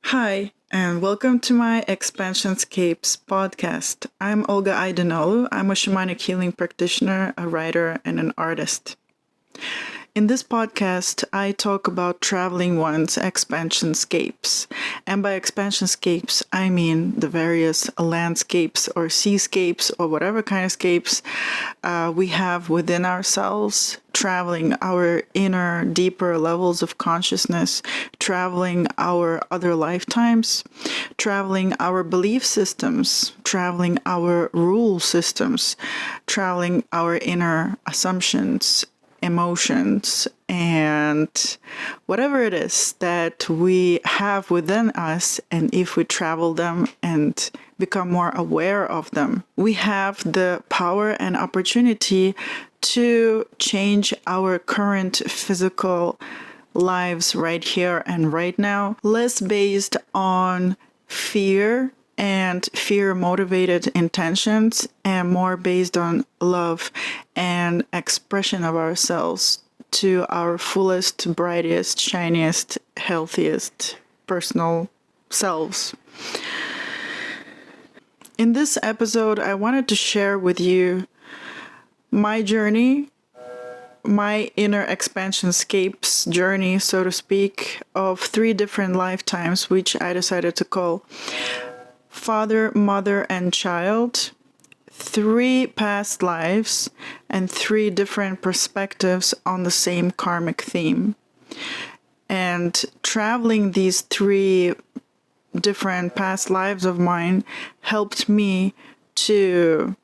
Hi, and welcome to my Expansion Scapes podcast. I'm Olga Aydınoğlu. I'm a shamanic healing practitioner, a writer, and an artist. In this podcast, I talk about traveling one's expansion scapes. And by expansion scapes, I mean the various landscapes or seascapes or whatever kind of scapes we have within ourselves, traveling our inner, deeper levels of consciousness, traveling our other lifetimes, traveling our belief systems, traveling our rule systems, traveling our inner assumptions, emotions, and whatever it is that we have within us, and if we travel them and become more aware of them, we have the power and opportunity to change our current physical lives right here and right now, less based on fear and fear-motivated intentions, and more based on love and expression of ourselves to our fullest, brightest, shiniest, healthiest personal selves. In this episode, I wanted to share with you my journey, my inner expansion scapes journey, so to speak, of 3 different lifetimes, which I decided to call Father, Mother, and Child, 3 past lives, and 3 different perspectives on the same karmic theme. And traveling these 3 different past lives of mine helped me to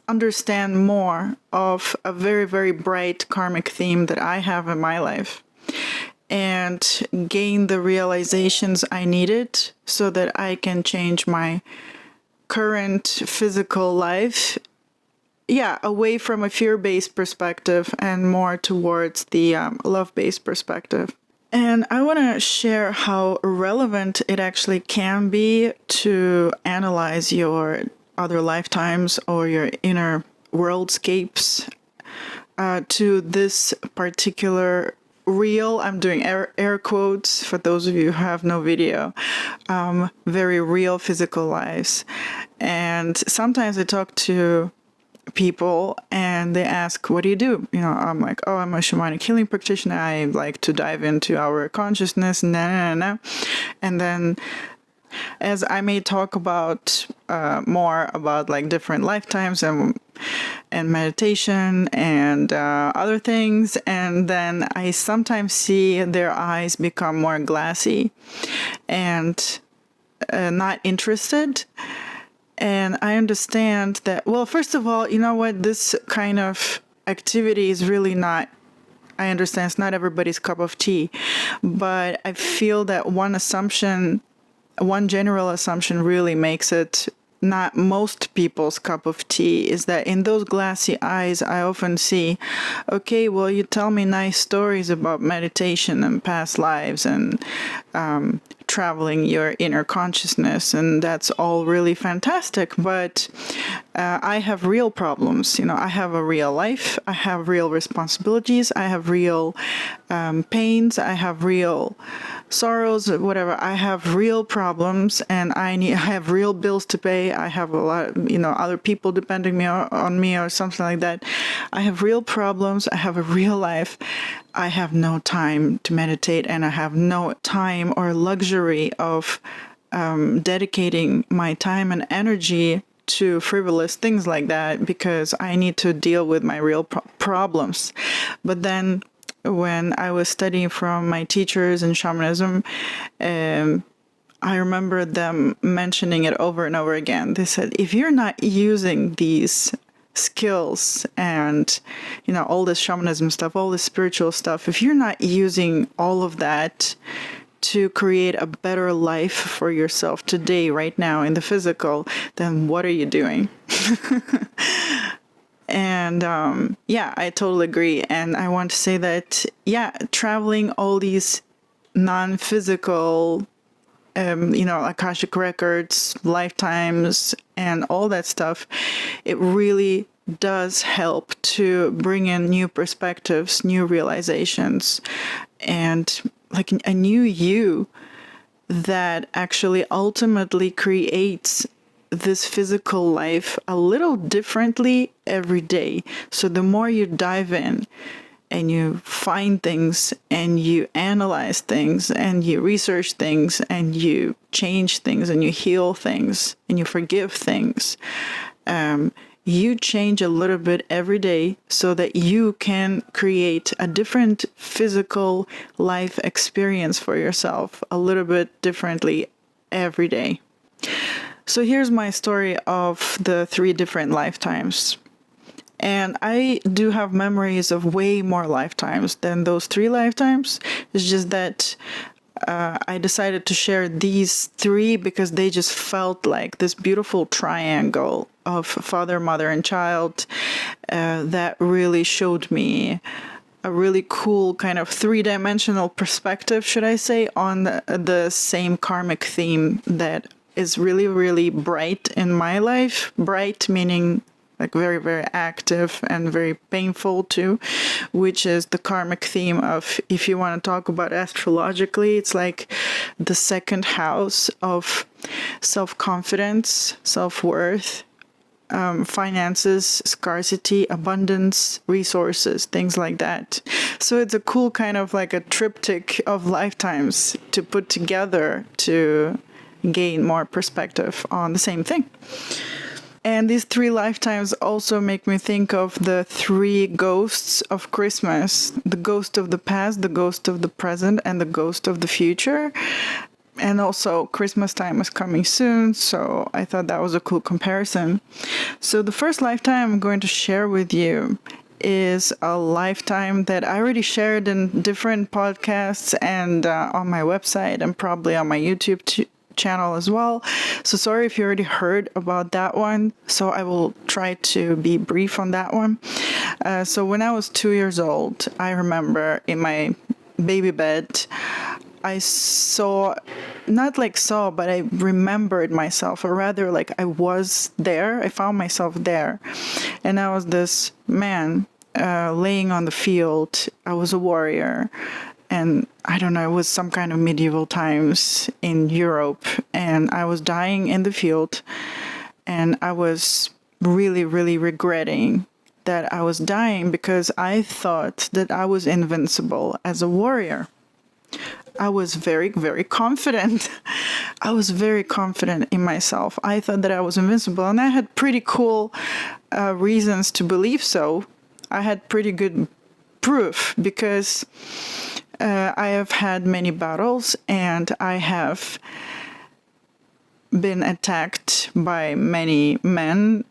understand more of a very, very bright karmic theme that I have in my life, and gain the realizations I needed so that I can change my current physical life, away from a fear-based perspective and more towards the love-based perspective. And I want to share how relevant it actually can be to analyze your other lifetimes or your inner worldscapes to this particular real, I'm doing air quotes for those of you who have no video, very real physical lives. And sometimes I talk to people and they ask, what do you do? I'm like, oh, I'm a shamanic healing practitioner. I like to dive into our consciousness, and then as I may talk about more about like different lifetimes and meditation and other things, and then I sometimes see their eyes become more glassy and not interested. And I understand that, well, first of all, you know what, this kind of activity is really not, I understand it's not everybody's cup of tea, but I feel that one general assumption really makes it not most people's cup of tea, is that in those glassy eyes, I often see, okay, well, you tell me nice stories about meditation and past lives and traveling your inner consciousness, and that's all really fantastic, but I have real problems. I have a real life, I have real responsibilities, I have real pains, I have real sorrows, whatever. I have real problems, and I have real bills to pay. I have a lot, other people depending on me or something like that. I have real problems. I have a real life. I have no time to meditate, and I have no time or luxury of dedicating my time and energy to frivolous things like that, because I need to deal with my real problems. But then when I was studying from my teachers in shamanism, I remember them mentioning it over and over again. They said, if you're not using these skills and, all this shamanism stuff, all this spiritual stuff, if you're not using all of that to create a better life for yourself today, right now in the physical, then what are you doing? And I totally agree. And I want to say that, traveling all these non-physical, Akashic records, lifetimes, and all that stuff, it really does help to bring in new perspectives, new realizations, and like a new you that actually ultimately creates this physical life a little differently every day. So the more you dive in and you find things and you analyze things and you research things and you change things and you heal things and you forgive things, you change a little bit every day so that you can create a different physical life experience for yourself a little bit differently every day. So here's my story of the 3 different lifetimes. And I do have memories of way more lifetimes than those 3 lifetimes. It's just that I decided to share these 3 because they just felt like this beautiful triangle of father, mother, and child that really showed me a really cool kind of 3-dimensional perspective, should I say, on the same karmic theme that is really, really bright in my life. Bright meaning like very, very active and very painful too, which is the karmic theme of, if you want to talk about astrologically, it's like the 2nd house of self-confidence, self-worth, finances, scarcity, abundance, resources, things like that. So it's a cool kind of like a triptych of lifetimes to put together to gain more perspective on the same thing. And these 3 lifetimes also make me think of the 3 ghosts of Christmas: the ghost of the past, the ghost of the present, and the ghost of the future. And also Christmas time is coming soon, so I thought that was a cool comparison. So the first lifetime I'm going to share with you is a lifetime that I already shared in different podcasts and on my website and probably on my YouTube channel as well. So sorry if you already heard about that one. So I will try to be brief on that one. So when I was 2 years old, I remember in my baby bed, I but I remembered myself, or rather like I was there. I found myself there. And I was this man laying on the field. I was a warrior. And I don't know, it was some kind of medieval times in Europe. And I was dying in the field. And I was really, really regretting that I was dying because I thought that I was invincible as a warrior. I was very, very confident. I was very confident in myself. I thought that I was invincible. And I had pretty cool reasons to believe so. I had pretty good proof because I have had many battles and I have been attacked by many men,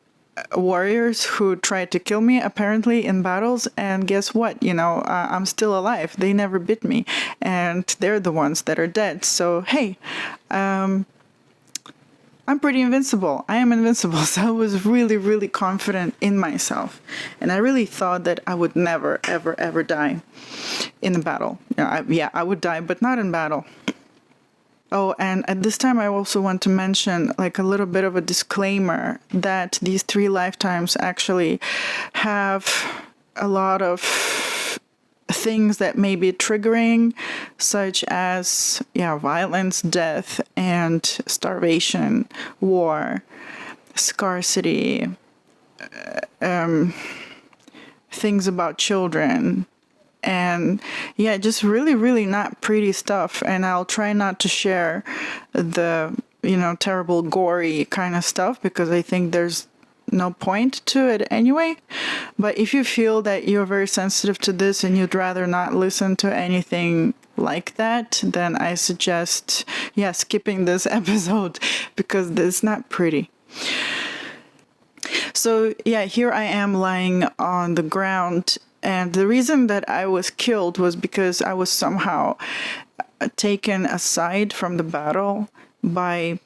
warriors who tried to kill me apparently in battles. And guess what? I'm still alive. They never bit me and they're the ones that are dead. So, hey, I'm pretty invincible. I am invincible. So I was really, really confident in myself. And I really thought that I would never, ever, ever die in a battle. I would die, but not in battle. Oh, and at this time, I also want to mention like a little bit of a disclaimer that these 3 lifetimes actually have a lot of things that may be triggering, such as violence, death, and starvation, war, scarcity, things about children, and just really, really not pretty stuff. And I'll try not to share the terrible, gory kind of stuff because I think there's no point to it anyway. But if you feel that you're very sensitive to this and you'd rather not listen to anything like that, then I suggest skipping this episode because it's not pretty. So here I am lying on the ground, and the reason that I was killed was because I was somehow taken aside from the battle by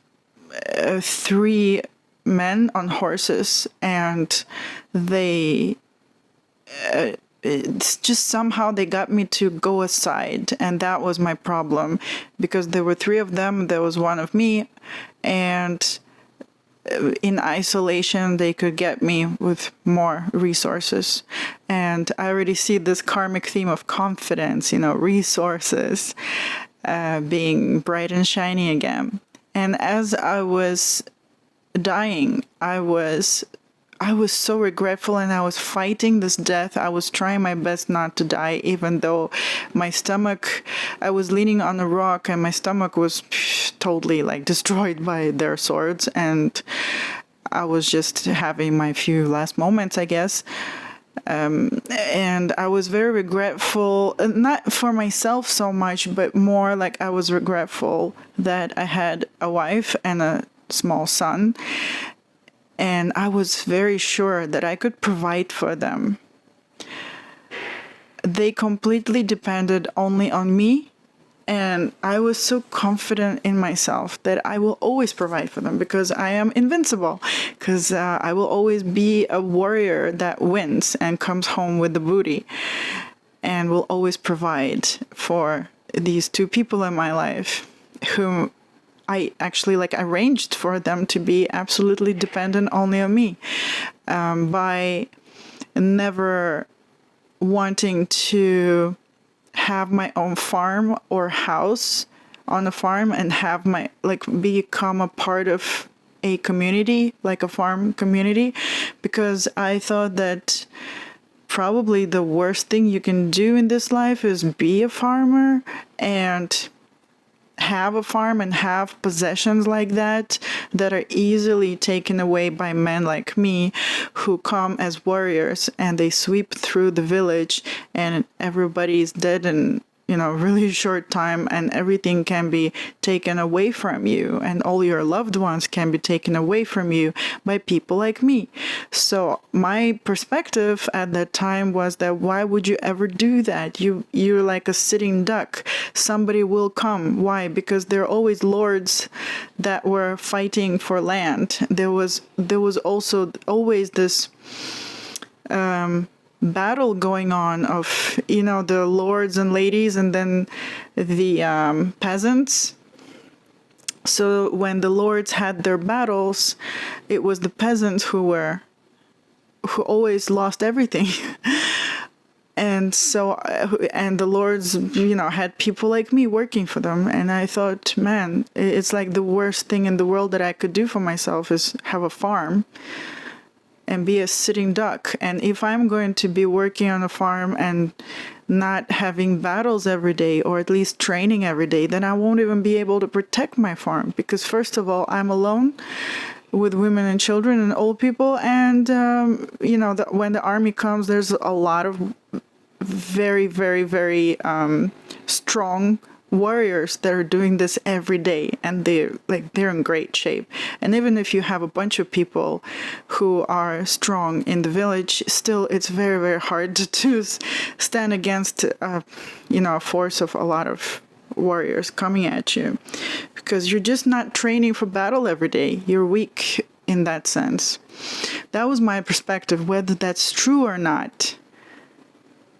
3 men on horses, and they it's just somehow they got me to go aside, and that was my problem because there were 3 of them, there was 1 of me, and in isolation they could get me with more resources. And I already see this karmic theme of confidence, resources, being bright and shiny again. And as I was dying, I was so regretful, and I was fighting this death. I was trying my best not to die, even though my stomach, I was leaning on a rock and my stomach was totally like destroyed by their swords. And I was just having my few last moments, I guess. And I was very regretful, not for myself so much, but more like I was regretful that I had a wife and a small son. And I was very sure that I could provide for them. They completely depended only on me. And I was so confident in myself that I will always provide for them because I am invincible. Because I will always be a warrior that wins and comes home with the booty. And will always provide for these two people in my life whom I actually arranged for them to be absolutely dependent only on me, by never wanting to have my own farm or house on a farm and have my become a part of a community, like a farm community, because I thought that probably the worst thing you can do in this life is be a farmer and have a farm and have possessions like that are easily taken away by men like me who come as warriors and they sweep through the village and everybody's dead in really short time, and everything can be taken away from you and all your loved ones can be taken away from you by people like me. So my perspective at that time was that why would you ever do that? You're like a sitting duck. Somebody will come. Why? Because there are always lords that were fighting for land. There was also always this battle going on of the lords and ladies and then the peasants. So when the lords had their battles, it was the peasants who always lost everything. And the lords had people like me working for them, and I thought, man, it's like the worst thing in the world that I could do for myself is have a farm and be a sitting duck. And if I'm going to be working on a farm and not having battles every day, or at least training every day, then I won't even be able to protect my farm. Because first of all, I'm alone with women and children and old people. And, when the army comes, there's a lot of very, very, very strong warriors that are doing this every day, and they're in great shape. And even if you have a bunch of people who are strong in the village, still it's very, very hard to stand against a force of a lot of warriors coming at you, because you're just not training for battle every day. You're weak in that sense. That was my perspective. Whether that's true or not,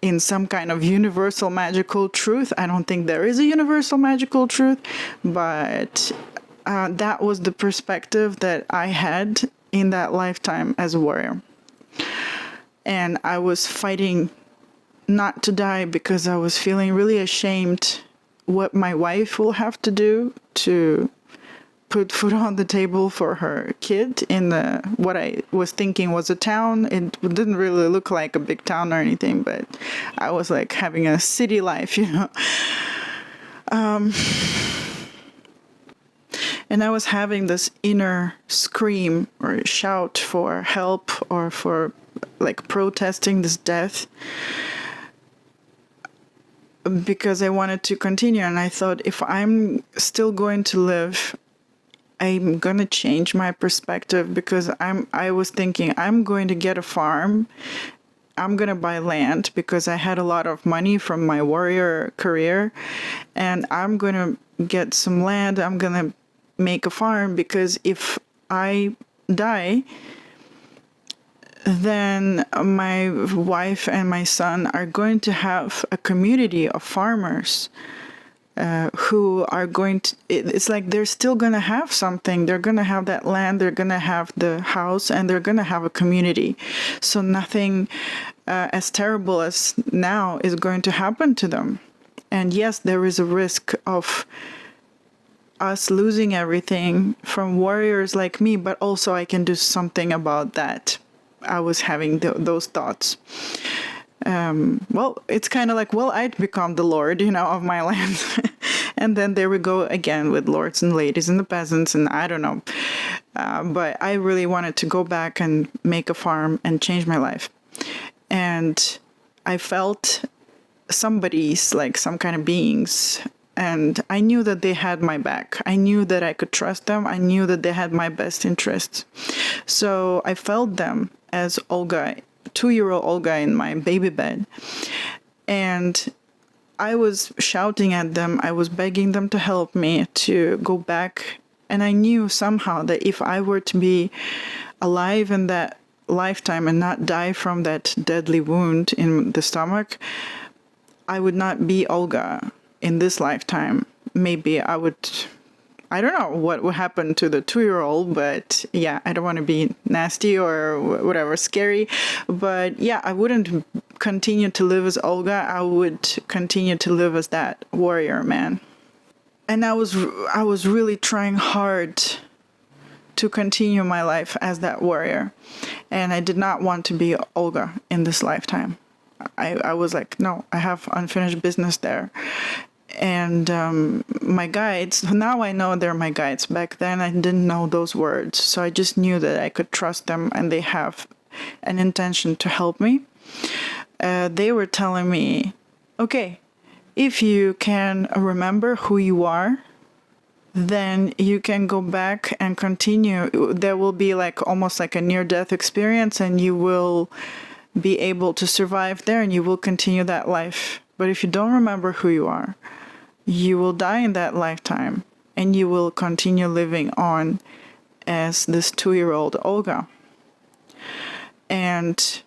in some kind of universal magical truth, I don't think there is a universal magical truth, but that was the perspective that I had in that lifetime as a warrior. And I was fighting not to die because I was feeling really ashamed what my wife will have to do to put food on the table for her kid in what I was thinking was a town. It didn't really look like a big town or anything, but I was like having a city life, and I was having this inner scream or shout for help or for protesting this death, because I wanted to continue. And I thought, if I'm still going to live, I'm going to change my perspective, because I was thinking I'm going to get a farm. I'm going to buy land because I had a lot of money from my warrior career, and I'm going to get some land. I'm going to make a farm, because if I die, then my wife and my son are going to have a community of farmers who are going to, it's like they're still going to have something. They're going to have that land, they're going to have the house, and they're going to have a community. So nothing as terrible as now is going to happen to them. And yes, there is a risk of us losing everything from warriors like me, but also I can do something about that. I was having those thoughts. Well, it's kind of like, well, I'd become the lord, of my land. And then there we go again with lords and ladies and the peasants, and I don't know. But I really wanted to go back and make a farm and change my life. And I felt somebody's, like some kind of beings, and I knew that they had my back. I knew that I could trust them. I knew that they had my best interests. So I felt them as Olga, 2-year-old Olga in my baby bed. And I was shouting at them. I was begging them to help me to go back. And I knew somehow that if I were to be alive in that lifetime and not die from that deadly wound in the stomach, I would not be Olga in this lifetime. Maybe I don't know what would happen to the 2-year-old, but yeah, I don't want to be nasty or whatever, scary. But yeah, I wouldn't continue to live as Olga. I would continue to live as that warrior man. And I was really trying hard to continue my life as that warrior. And I did not want to be Olga in this lifetime. I was like, no, I have unfinished business there. And my guides, now I know they're my guides. Back then I didn't know those words. So I just knew that I could trust them and they have an intention to help me. They were telling me, okay, if you can remember who you are, then you can go back and continue. There will be like almost like a near-death experience, and you will be able to survive there and you will continue that life. But if you don't remember who you are, you will die in that lifetime and you will continue living on as this 2-year-old Olga. And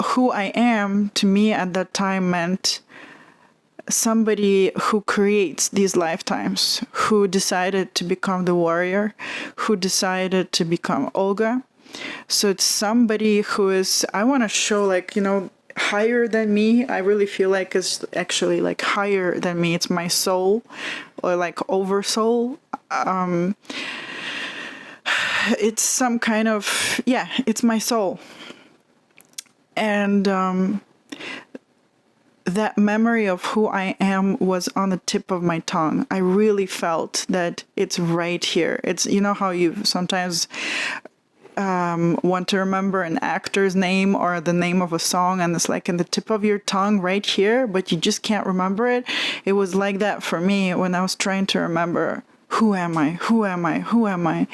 who I am to me at that time meant somebody who creates these lifetimes, who decided to become the warrior, who decided to become Olga. So it's somebody who is, I want to show like, higher than me. I really feel like it's actually like higher than me. It's my soul, or like oversoul. It's some kind of, it's my soul. And that memory of who I am was on the tip of my tongue. I really felt that it's right here. It's, how you sometimes want to remember an actor's name or the name of a song, and it's like in the tip of your tongue right here, but you just can't remember it. It was like that for me when I was trying to remember, who am I? Who am I? Who am I?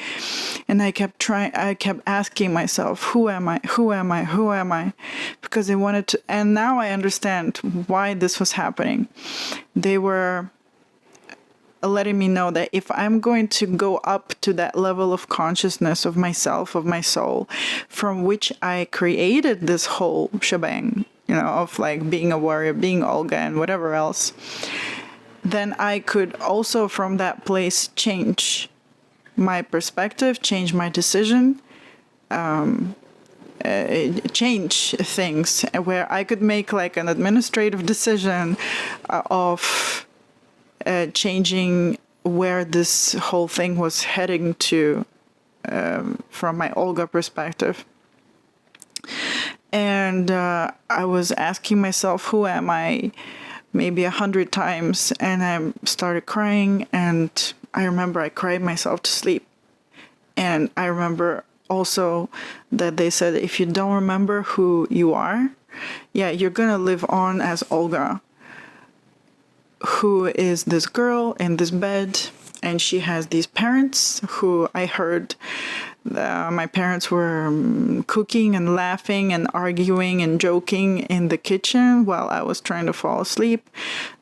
And I kept asking myself, who am I? Who am I? Who am I? Because I wanted to, and now I understand why this was happening. They were letting me know that if I'm going to go up to that level of consciousness of myself, of my soul, from which I created this whole shebang, of like being a warrior, being Olga and whatever else, then I could also from that place change my perspective, change my decision, change things, where I could make like an administrative decision of changing where this whole thing was heading to from my Olga perspective. And I was asking myself, who am I? Maybe 100 times, and I started crying, and I remember I cried myself to sleep. And I remember also that they said, if you don't remember who you are, you're gonna live on as Olga, who is this girl in this bed, and she has these parents who I heard my parents were cooking and laughing and arguing and joking in the kitchen while I was trying to fall asleep.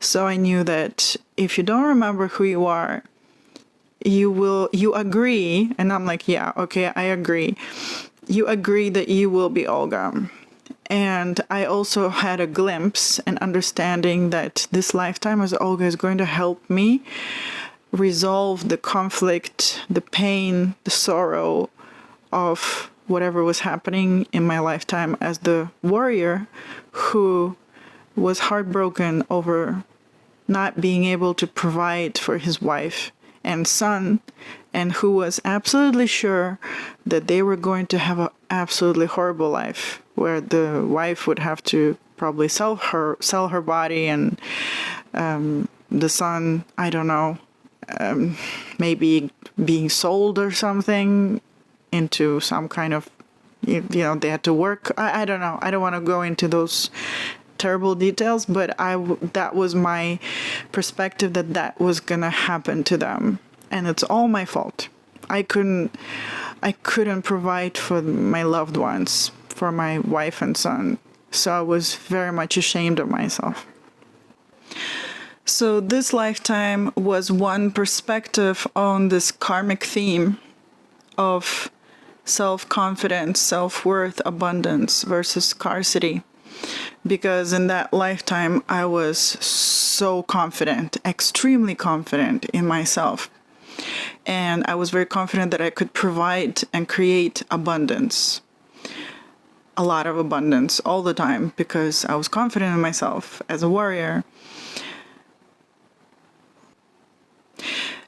So I knew that if you don't remember who you are, you agree. And I'm like, yeah, okay, I agree. You agree that you will be Olga. And I also had a glimpse and understanding that this lifetime as Olga is going to help me resolve the conflict, the pain, the sorrow of whatever was happening in my lifetime as the warrior who was heartbroken over not being able to provide for his wife and son, and who was absolutely sure that they were going to have an absolutely horrible life, where the wife would have to probably sell her body, and the son, I don't know, maybe being sold or something into some kind of, they had to work. I don't know. I don't want to go into those terrible details, but that was my perspective, that was gonna happen to them, and it's all my fault. I couldn't provide for my loved ones, for my wife and son, so I was very much ashamed of myself. So this lifetime was one perspective on this karmic theme of self-confidence, self-worth, abundance versus scarcity. Because in that lifetime, I was so confident, extremely confident in myself. And I was very confident that I could provide and create abundance. A lot of abundance all the time, because I was confident in myself as a warrior.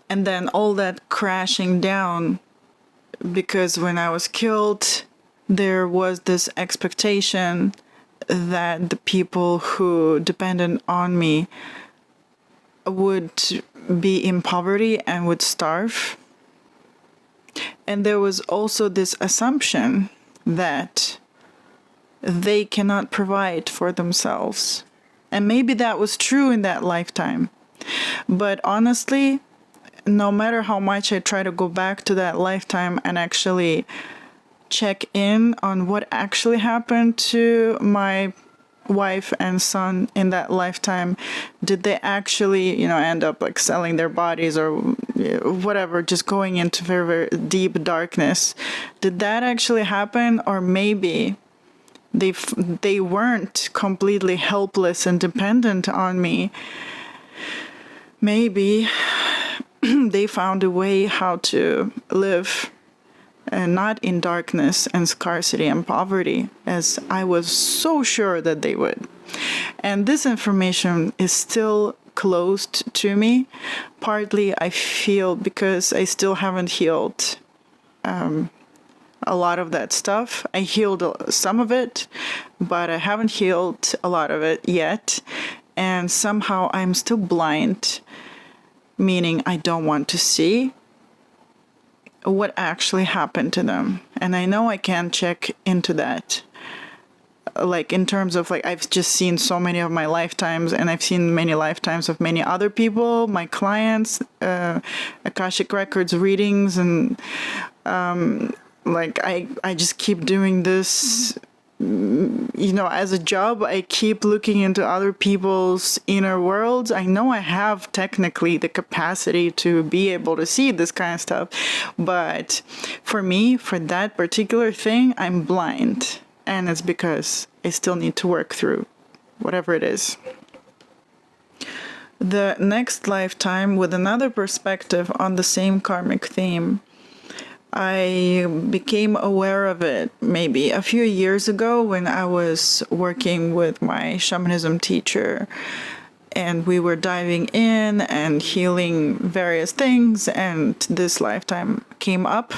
And then all that crashing down, because when I was killed, there was this expectation that the people who depended on me would be in poverty and would starve. And there was also this assumption that they cannot provide for themselves. And maybe that was true in that lifetime. But honestly, no matter how much I try to go back to that lifetime and actually check in on what actually happened to my wife and son in that lifetime, did they actually, end up like selling their bodies or whatever, just going into very, very deep darkness? Did that actually happen? Or maybe they weren't completely helpless and dependent on me. Maybe they found a way how to live and not in darkness and scarcity and poverty, as I was so sure that they would. And this information is still closed to me. Partly I feel because I still haven't healed a lot of that stuff. I healed some of it, but I haven't healed a lot of it yet. And somehow I'm still blind, meaning I don't want to see what actually happened to them. And I know I can check into that. Like in terms of I've just seen so many of my lifetimes, and I've seen many lifetimes of many other people, my clients, Akashic Records readings, and I just keep doing this. As a job, I keep looking into other people's inner worlds. I know I have technically the capacity to be able to see this kind of stuff, but for me, for that particular thing, I'm blind, and it's because I still need to work through whatever it is. The next lifetime, with another perspective on the same karmic theme, I became aware of it maybe a few years ago when I was working with my shamanism teacher, and we were diving in and healing various things, and this lifetime came up.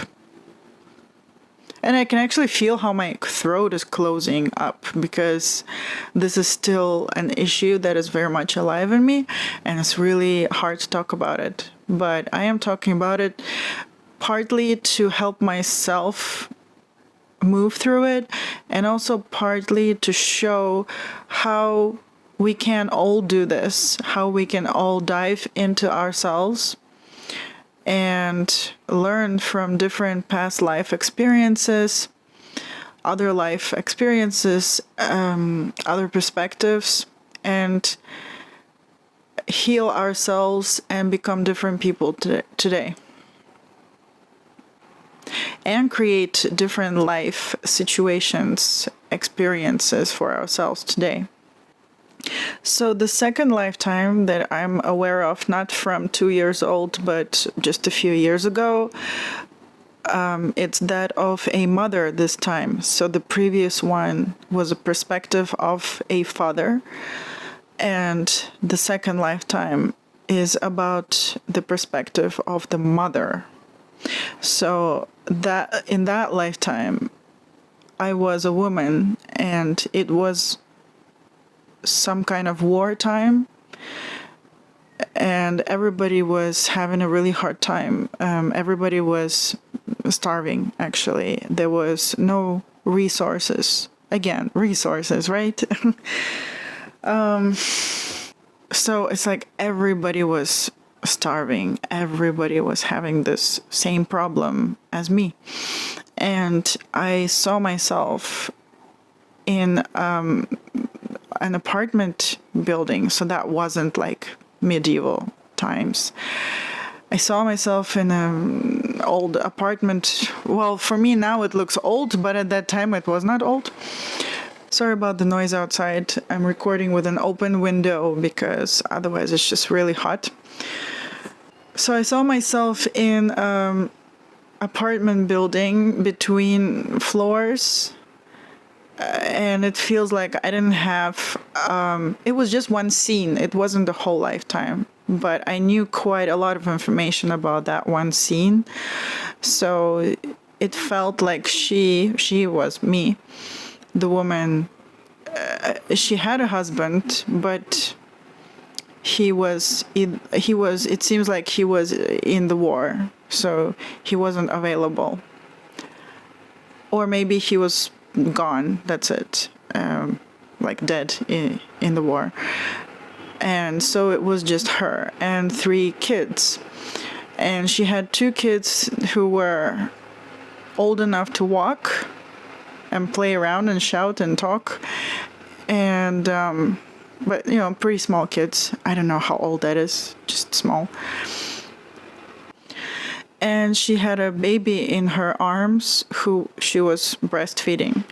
And I can actually feel how my throat is closing up, because this is still an issue that is very much alive in me, and it's really hard to talk about it. But I am talking about it partly to help myself move through it, and also partly to show how we can all do this, how we can all dive into ourselves and learn from different past life experiences, other life experiences, other perspectives, and heal ourselves and become different people today. And create different life situations, experiences for ourselves today. So the second lifetime that I'm aware of, not from 2 years old, but just a few years ago, it's that of a mother this time. So the previous one was a perspective of a father. And the second lifetime is about the perspective of the mother. So that in that lifetime, I was a woman, and it was some kind of wartime, and everybody was having a really hard time. Everybody was starving, actually. There was no resources. Again, resources, right? So it's like everybody was starving. Everybody was having this same problem as me. And I saw myself in an apartment building. So that wasn't like medieval times. I saw myself in an old apartment. Well, for me now it looks old, but at that time it was not old. Sorry about the noise outside. I'm recording with an open window because otherwise it's just really hot. So I saw myself in an apartment building between floors, and it feels like I didn't have, it was just one scene. It wasn't the whole lifetime, but I knew quite a lot of information about that one scene. So it felt like she was me. The woman, she had a husband, but it seems like he was in the war, so he wasn't available. Or maybe he was gone, that's it, like dead in the war. And so it was just her and 3 kids. And she had 2 kids who were old enough to walk and play around and shout and talk, and but pretty small kids. I don't know how old that is, just small. And she had a baby in her arms who she was breastfeeding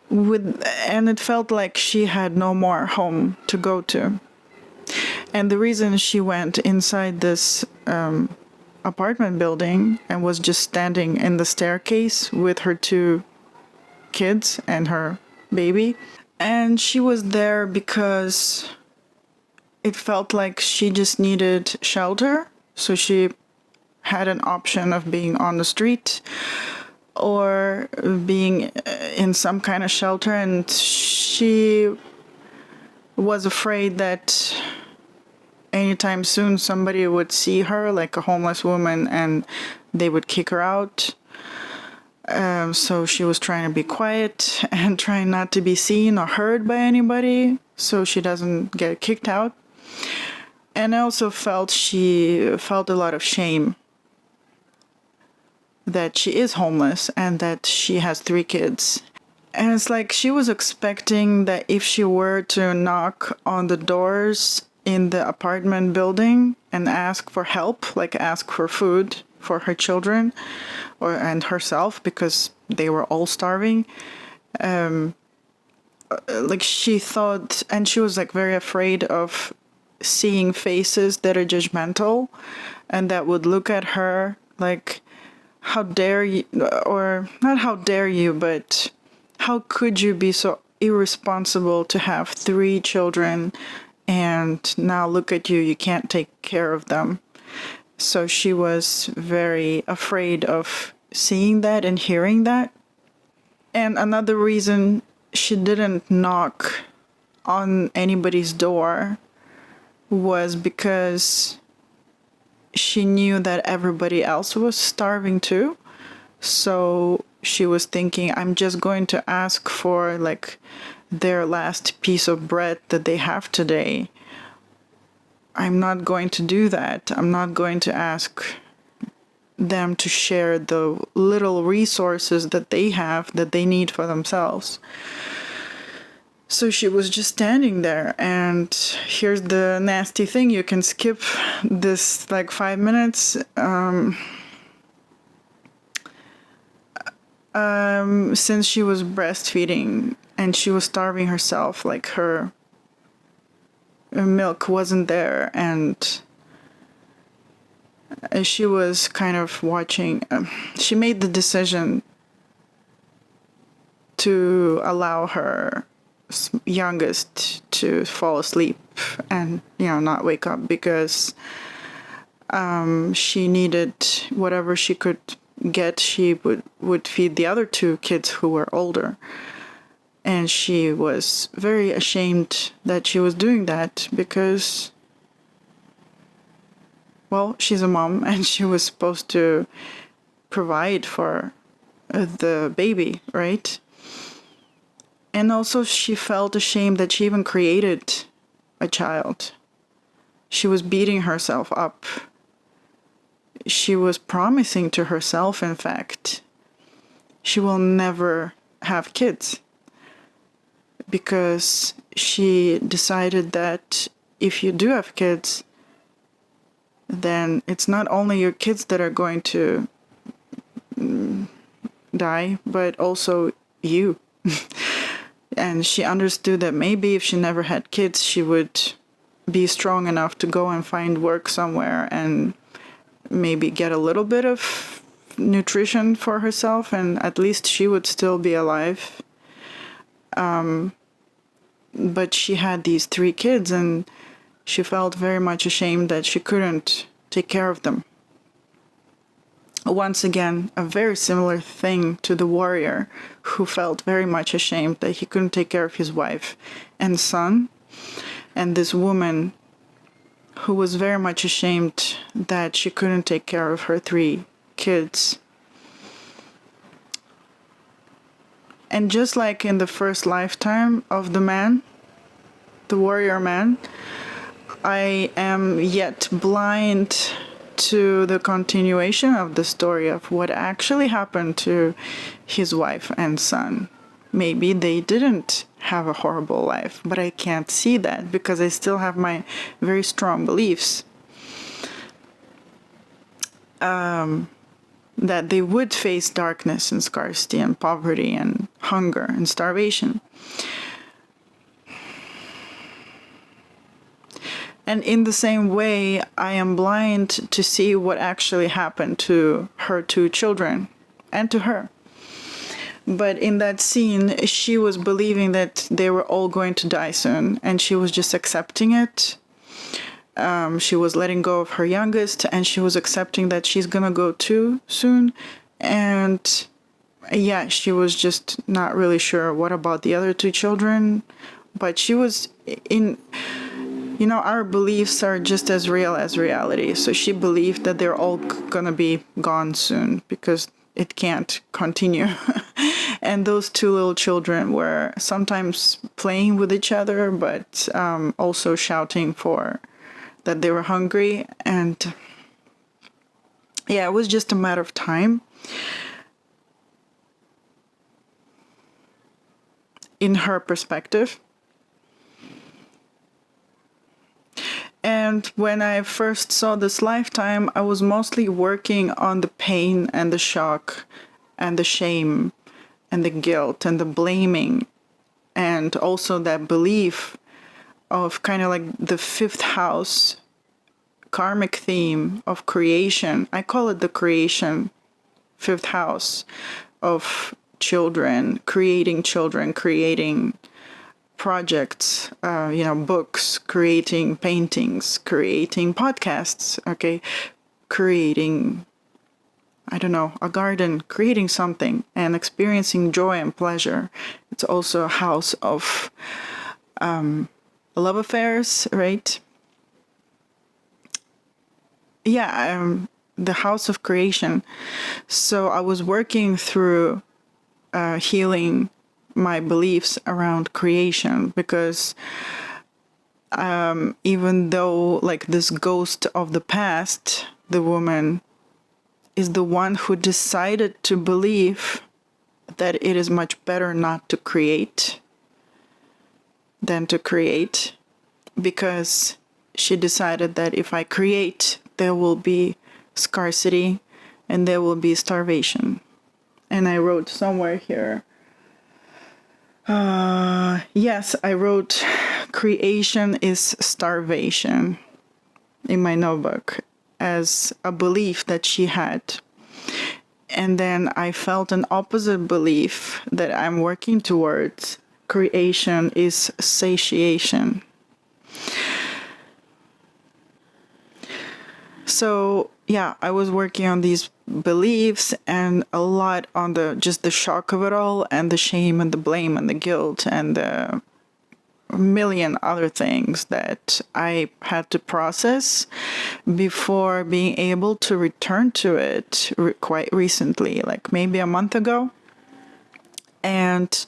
and it felt like she had no more home to go to. And the reason she went inside this apartment building and was just standing in the staircase with her 2 kids and her baby. And she was there because it felt like she just needed shelter. So she had an option of being on the street or being in some kind of shelter. And she was afraid that anytime soon somebody would see her, like a homeless woman, and they would kick her out. So she was trying to be quiet and trying not to be seen or heard by anybody so she doesn't get kicked out. And I also she felt a lot of shame that she is homeless and that she has 3 kids. And it's like she was expecting that if she were to knock on the doors in the apartment building and ask for help, like ask for food for her children and herself, because they were all starving, like she thought, and she was like very afraid of seeing faces that are judgmental and that would look at her like, how dare you, or not how dare you, but how could you be so irresponsible to have 3 children and now look at you, you can't take care of them. So she was very afraid of seeing that and hearing that. And another reason she didn't knock on anybody's door was because she knew that everybody else was starving too. So she was thinking, I'm just going to ask for like their last piece of bread that they have today. I'm not going to do that. I'm not going to ask them to share the little resources that they have that they need for themselves. So she was just standing there, and here's the nasty thing. You can skip this like 5 minutes. Since she was breastfeeding and she was starving herself, like her milk wasn't there, and she was kind of watching. She made the decision to allow her youngest to fall asleep and, not wake up, because she needed whatever she could get. She would feed the other two kids who were older. And she was very ashamed that she was doing that because, well, she's a mom and she was supposed to provide for the baby, right? And also she felt ashamed that she even created a child. She was beating herself up. She was promising to herself, in fact, she will never have kids, because she decided that if you do have kids, then it's not only your kids that are going to die, but also you. And she understood that maybe if she never had kids, she would be strong enough to go and find work somewhere and maybe get a little bit of nutrition for herself, and at least she would still be alive. But she had these 3 kids, and she felt very much ashamed that she couldn't take care of them. Once again, a very similar thing to the warrior who felt very much ashamed that he couldn't take care of his wife and son, and this woman who was very much ashamed that she couldn't take care of her 3 kids. And just like in the first lifetime of the man, the warrior man, I am yet blind to the continuation of the story of what actually happened to his wife and son. Maybe they didn't have a horrible life, but I can't see that because I still have my very strong beliefs that they would face darkness and scarcity and poverty and hunger and starvation. And in the same way, I am blind to see what actually happened to her 2 children and to her. But in that scene, she was believing that they were all going to die soon, and she was just accepting it. She was letting go of her youngest, and she was accepting that she's gonna go too soon. And yeah, she was just not really sure what about the other 2 children. But she was in... our beliefs are just as real as reality. So she believed that they're all gonna be gone soon because it can't continue. And those 2 little children were sometimes playing with each other, but also shouting for that they were hungry. And yeah, it was just a matter of time. In her perspective. And when I first saw this lifetime, I was mostly working on the pain and the shock and the shame and the guilt and the blaming, and also that belief of kind of like the 5th house karmic theme of creation. I call it the creation 5th house of children, creating projects, books, creating paintings, creating podcasts, okay, creating, I don't know, a garden, creating something and experiencing joy and pleasure. It's also a house of love affairs, right? Yeah, the house of creation. So I was working through healing my beliefs around creation, because even though like this ghost of the past, the woman is the one who decided to believe that it is much better not to create than to create, because she decided that if I create, there will be scarcity and there will be starvation. And I wrote somewhere here, yes, I wrote creation is starvation in my notebook as a belief that she had. And then I felt an opposite belief that I'm working towards, creation is satiation. So yeah, I was working on these beliefs and a lot on the shock of it all, and the shame and the blame and the guilt and the million other things that I had to process before being able to return to it quite recently, like maybe a month ago. And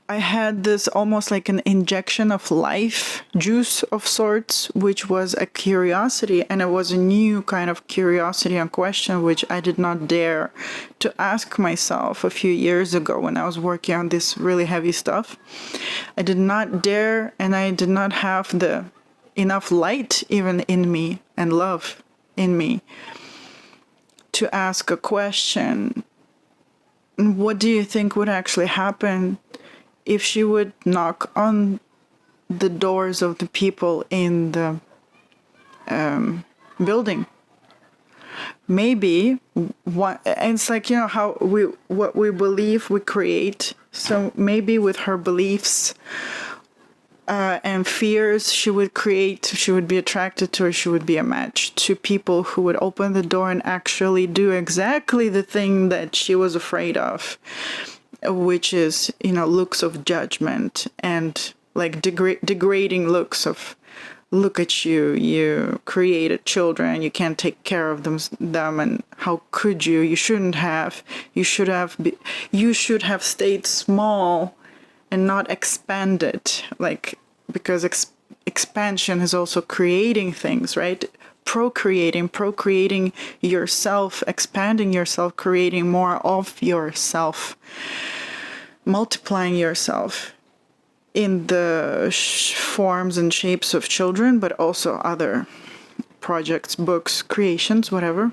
I had this almost like an injection of life juice of sorts, which was a curiosity, and it was a new kind of curiosity and question which I did not dare to ask myself a few years ago when I was working on this really heavy stuff. I did not dare, and I did not have the enough light even in me and love in me to ask a question. What do you think would actually happen if she would knock on the doors of the people in the building? Maybe one, and it's like, you know, how what we believe we create. So maybe with her beliefs and fears, she would be attracted to, or she would be a match to people who would open the door and actually do exactly the thing that she was afraid of, which is, you know, looks of judgment and like degrading looks of, look at you, you created children, you can't take care of them, and how could you? You shouldn't have. You should have stayed small and not expanded, like, because expansion is also creating things, right? Procreating yourself, expanding yourself, creating more of yourself, multiplying yourself in the forms and shapes of children, but also other projects, books, creations, whatever.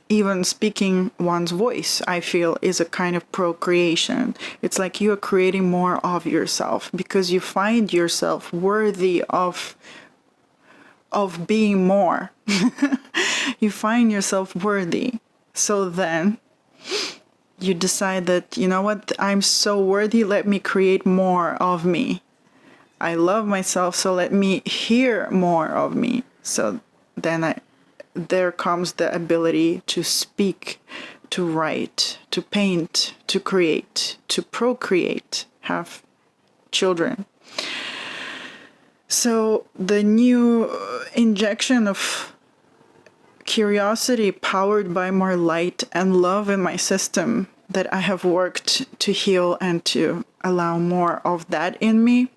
Even speaking one's voice, I feel, is a kind of procreation. It's like you are creating more of yourself because you find yourself worthy of being more. You find yourself worthy. So then you decide that, you know what, I'm so worthy, let me create more of me. I love myself, so let me hear more of me. So then there comes the ability to speak, to write, to paint, to create, to procreate, have children. So the new injection of curiosity powered by more light and love in my system that I have worked to heal and to allow more of that in me.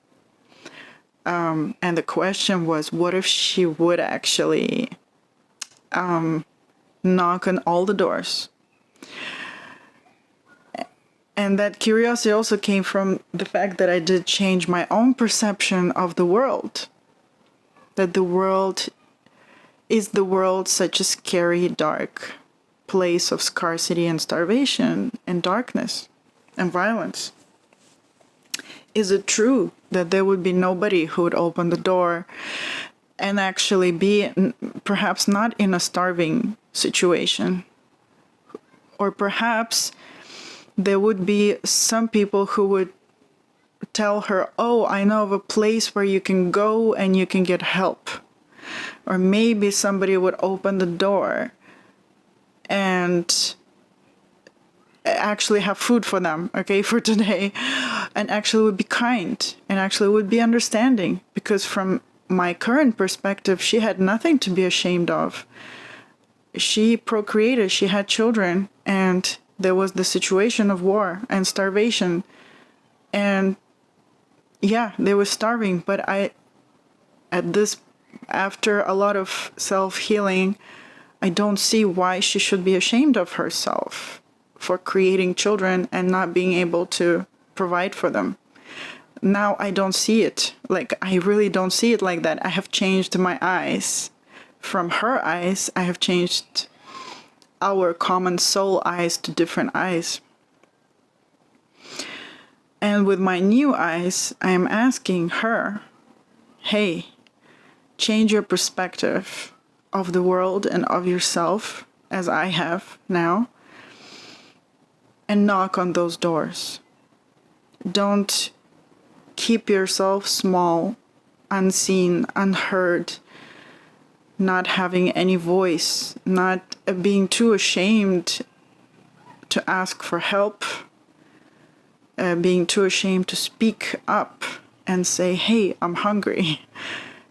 And the question was, what if she would actually knock on all the doors? And that curiosity also came from the fact that I did change my own perception of the world. That the world is such a scary, dark place of scarcity and starvation and darkness and violence? Is it true that there would be nobody who would open the door and actually be perhaps not in a starving situation? Or perhaps there would be some people who would tell her, oh, I know of a place where you can go and you can get help. Or maybe somebody would open the door and actually have food for them, okay, for today, and actually would be kind and actually would be understanding. Because from my current perspective, she had nothing to be ashamed of. She procreated, she had children, and there was the situation of war and starvation. And yeah, they were starving, but after a lot of self-healing, I don't see why she should be ashamed of herself for creating children and not being able to provide for them. Now I don't see it. Like, I really don't see it like that. I have changed my eyes. From her eyes, I have changed our common soul eyes to different eyes. And with my new eyes, I am asking her, hey, change your perspective of the world and of yourself, as I have now, and knock on those doors. Don't keep yourself small, unseen, unheard, not having any voice, not being too ashamed to ask for help, being too ashamed to speak up and say, hey, I'm hungry.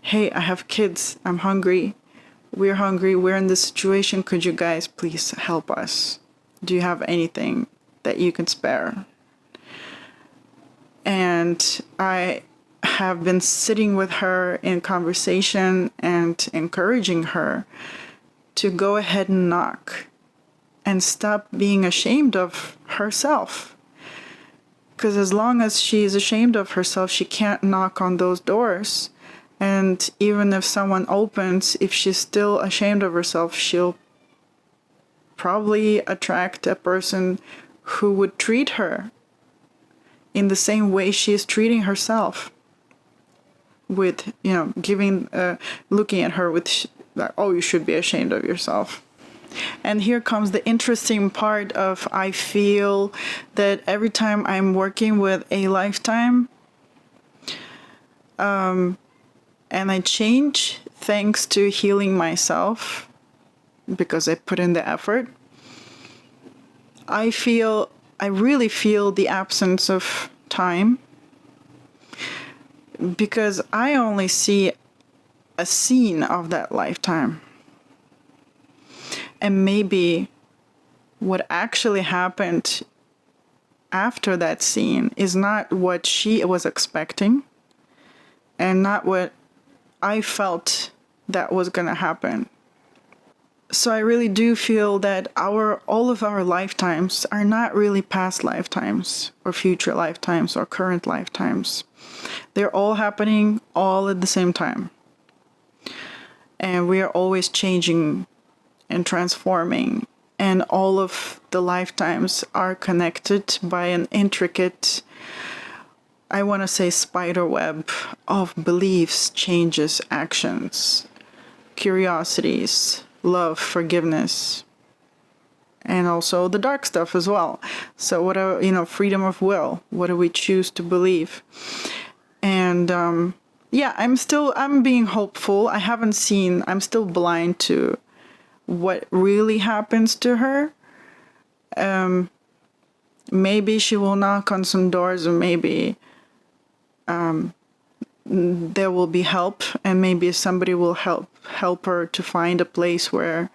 Hey, I have kids. I'm hungry. We're hungry. We're in this situation. Could you guys please help us? Do you have anything that you can spare? And I have been sitting with her in conversation and encouraging her to go ahead and knock and stop being ashamed of herself. Because as long as she's ashamed of herself, she can't knock on those doors. And even if someone opens, if she's still ashamed of herself, she'll probably attract a person who would treat her in the same way she is treating herself, with, looking at her with, oh, you should be ashamed of yourself. And here comes the interesting part of, I feel that every time I'm working with a lifetime, and I change thanks to healing myself, because I put in the effort, I really feel the absence of time, because I only see a scene of that lifetime. And maybe what actually happened after that scene is not what she was expecting and not what I felt that was going to happen. So I really do feel that all of our lifetimes are not really past lifetimes or future lifetimes or current lifetimes. They're all happening all at the same time. And we are always changing and transforming. And all of the lifetimes are connected by an intricate, I want to say, spider web of beliefs, changes, actions, curiosities, love, forgiveness, and also the dark stuff as well. So freedom of will. What do we choose to believe? And I'm being hopeful. I'm still blind to what really happens to her. Maybe she will knock on some doors, or maybe there will be help, and maybe somebody will help her to find a place where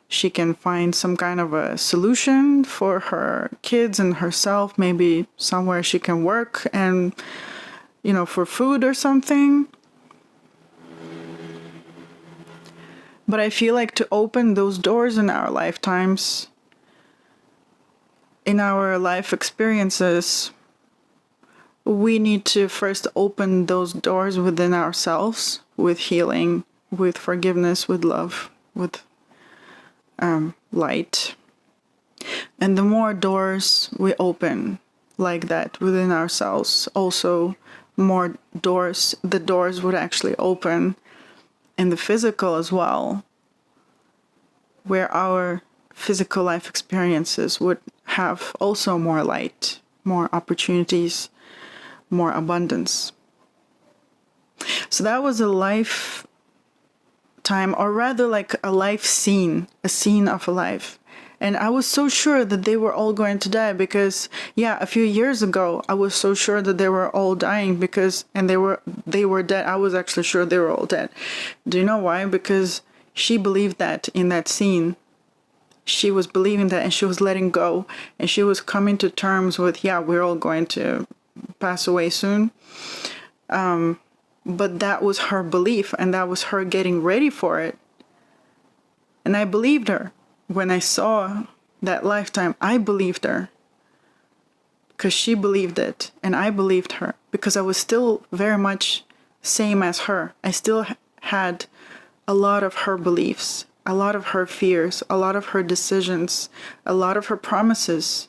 she can find some kind of a solution for her kids and herself, maybe somewhere she can work and, for food or something. But I feel like to open those doors in our lifetimes, in our life experiences, we need to first open those doors within ourselves with healing, with forgiveness, with love, with light. And the more doors we open like that within ourselves, also more doors, the doors would actually open in the physical as well, where our physical life experiences would have also more light, more opportunities, more abundance. So that was a lifetime, or rather like a life scene, a scene of a life. And I was so sure that they were all going to die because, a few years ago, I was so sure that they were all dying and they were dead. I was actually sure they were all dead. Do you know why? Because she believed that in that scene. She was believing that, and she was letting go, and she was coming to terms with, we're all going to pass away soon. But that was her belief, and that was her getting ready for it. And I believed her. When I saw that lifetime, I believed her. Because she believed it, and I believed her. Because I was still very much same as her. I still had a lot of her beliefs, a lot of her fears, a lot of her decisions, a lot of her promises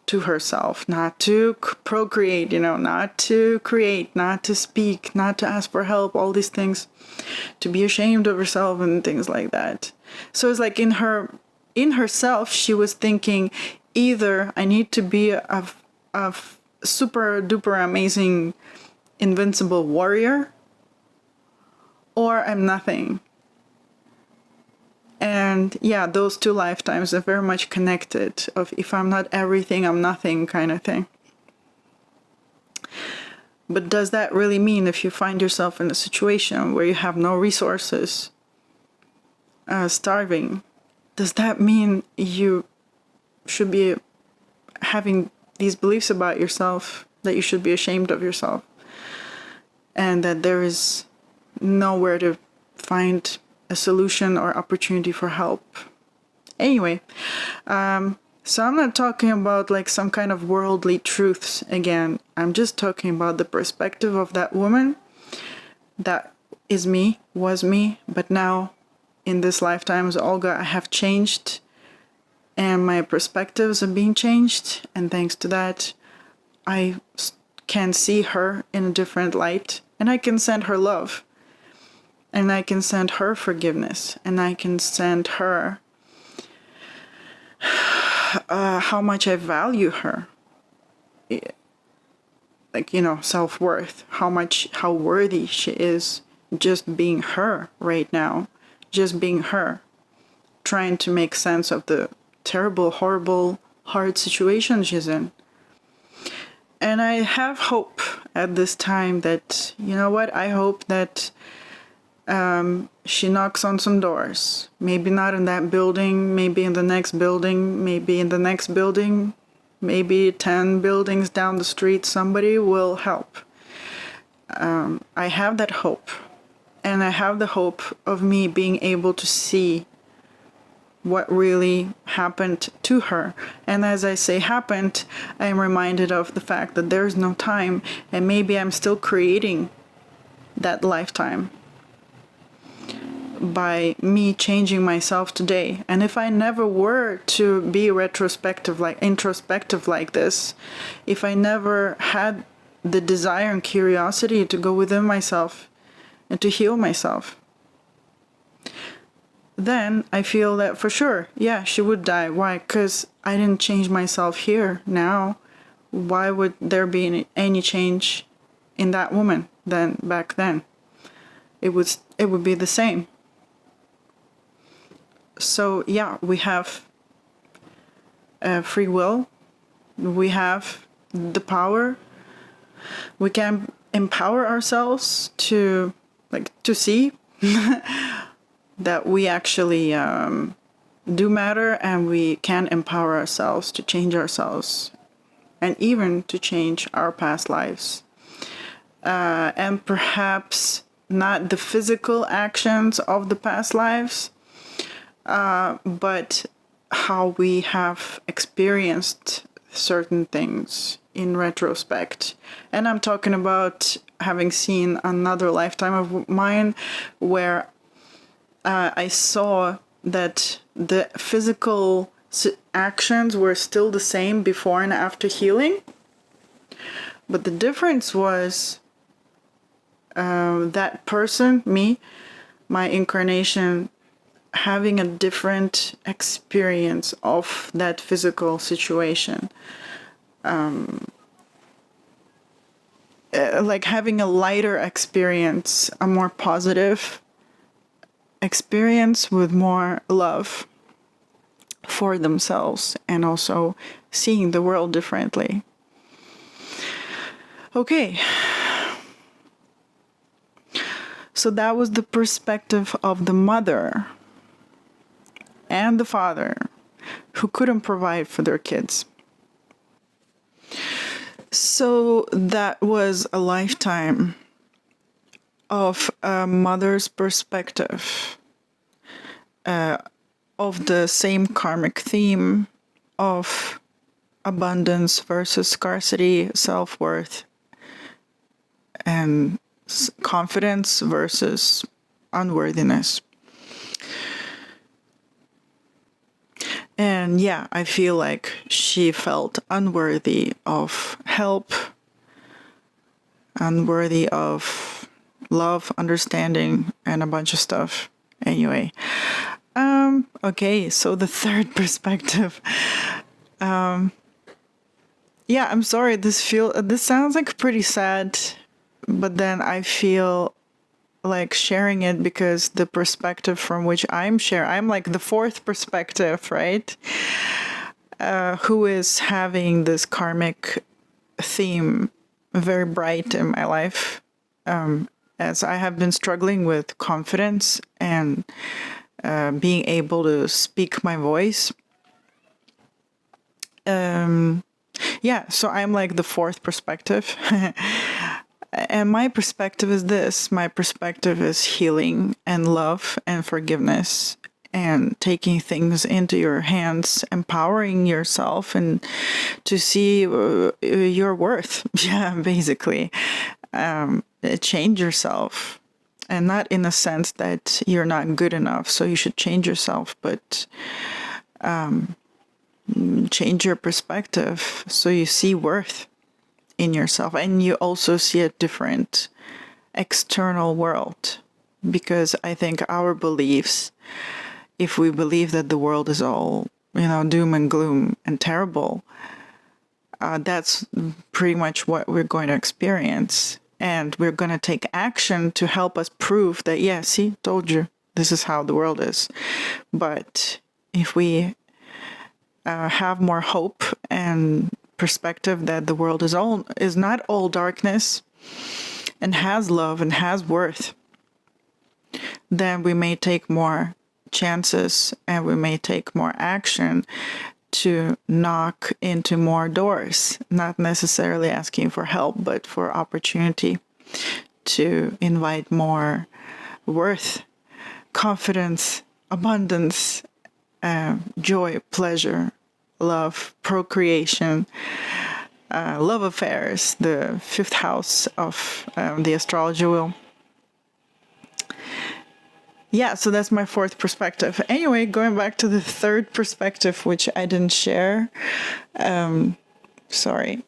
to herself, not to procreate, not to create, not to speak, not to ask for help, all these things, to be ashamed of herself and things like that. So it's like in herself, she was thinking, either I need to be a super duper amazing invincible warrior, or I'm nothing. And yeah, those two lifetimes are very much connected, of if I'm not everything, I'm nothing kind of thing. But does that really mean if you find yourself in a situation where you have no resources, starving, does that mean you should be having these beliefs about yourself, that you should be ashamed of yourself, and that there is nowhere to find a solution or opportunity for help? Anyway, so I'm not talking about like some kind of worldly truths again. I'm just talking about the perspective of that woman that is me, was me, but now in this lifetime as Olga, I have changed and my perspectives are being changed. And thanks to that, I can see her in a different light, and I can send her love, and I can send her forgiveness, and I can send her how much I value her, like, you know, self-worth, how worthy she is just being her right now, just being her, trying to make sense of the terrible, horrible, hard situation she's in. And I have hope at this time that, you know what, I hope that she knocks on some doors. Maybe not in that building, maybe in the next building, maybe in the next building, maybe 10 buildings down the street, somebody will help. I have that hope. And I have the hope of me being able to see what really happened to her. And as I say happened, I am reminded of the fact that there is no time, and maybe I'm still creating that lifetime by me changing myself today. And if I never were to be introspective like this, if I never had the desire and curiosity to go within myself and to heal myself, then I feel that for sure, yeah, she would die. Why? Because I didn't change myself here now. Why would there be any change in that woman than back then? It would be the same. So yeah, we have free will. We have the power. We can empower ourselves to see that we actually do matter, and we can empower ourselves to change ourselves, and even to change our past lives. And perhaps not the physical actions of the past lives, but how we have experienced certain things in retrospect. And I'm talking about having seen another lifetime of mine where I saw that the physical actions were still the same before and after healing. But the difference was that person, me, my incarnation, having a different experience of that physical situation. Like having a lighter experience, a more positive experience with more love for themselves, and also seeing the world differently. Okay. So that was the perspective of the mother and the father who couldn't provide for their kids. So that was a lifetime of a mother's perspective of the same karmic theme of abundance versus scarcity, self-worth, and confidence versus unworthiness. And yeah, I feel like she felt unworthy of help, unworthy of love, understanding, and a bunch of stuff. Anyway, okay, so the third perspective Yeah, I'm sorry. This sounds like pretty sad, but then I feel like sharing it because the perspective from which I'm like the fourth perspective, right? Who is having this karmic theme very bright in my life, as I have been struggling with confidence and being able to speak my voice. Yeah, so I'm like the fourth perspective. And my perspective is this. My perspective is healing and love and forgiveness and taking things into your hands, empowering yourself and to see your worth. Yeah, basically. Change yourself. And not in a sense that you're not good enough, so you should change yourself, but change your perspective so you see worth in yourself and you also see a different external world. Because I think our beliefs, if we believe that the world is all, doom and gloom and terrible, that's pretty much what we're going to experience. And we're going to take action to help us prove that, yeah, see, told you, this is how the world is. But if we have more hope and perspective that the world is not all darkness and has love and has worth, then we may take more chances and we may take more action to knock into more doors, not necessarily asking for help, but for opportunity to invite more worth, confidence, abundance, joy, pleasure, love, procreation, love affairs, the fifth house of the astrology wheel. Yeah, so that's my fourth perspective. Anyway, going back to the third perspective, which I didn't share. Sorry.